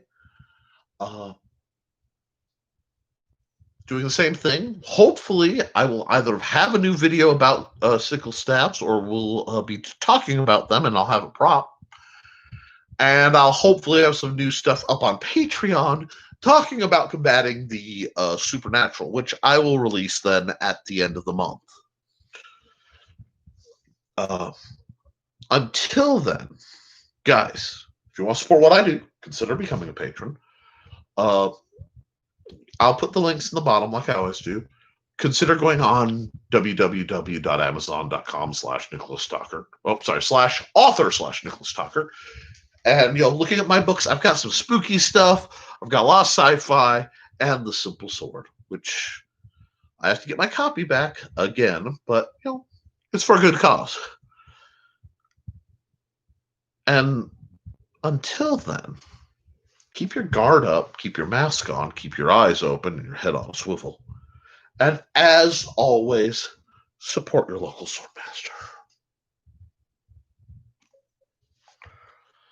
S1: Doing the same thing. Hopefully, I will either have a new video about sickle stabs or we'll be talking about them, and I'll have a prop. And I'll hopefully have some new stuff up on Patreon talking about combating the supernatural, which I will release then at the end of the month. Until then, guys, if you want to support what I do, consider becoming a patron. I'll put the links in the bottom like I always do. Consider going on www.amazon.com/Nicholas Talker. /author/Nicholas Talker. And, looking at my books, I've got some spooky stuff. I've got a lot of sci-fi and The Simple Sword, which I have to get my copy back again, but, it's for a good cause. And until then, keep your guard up, keep your mask on, keep your eyes open, and your head on a swivel. And as always, support your local swordmaster.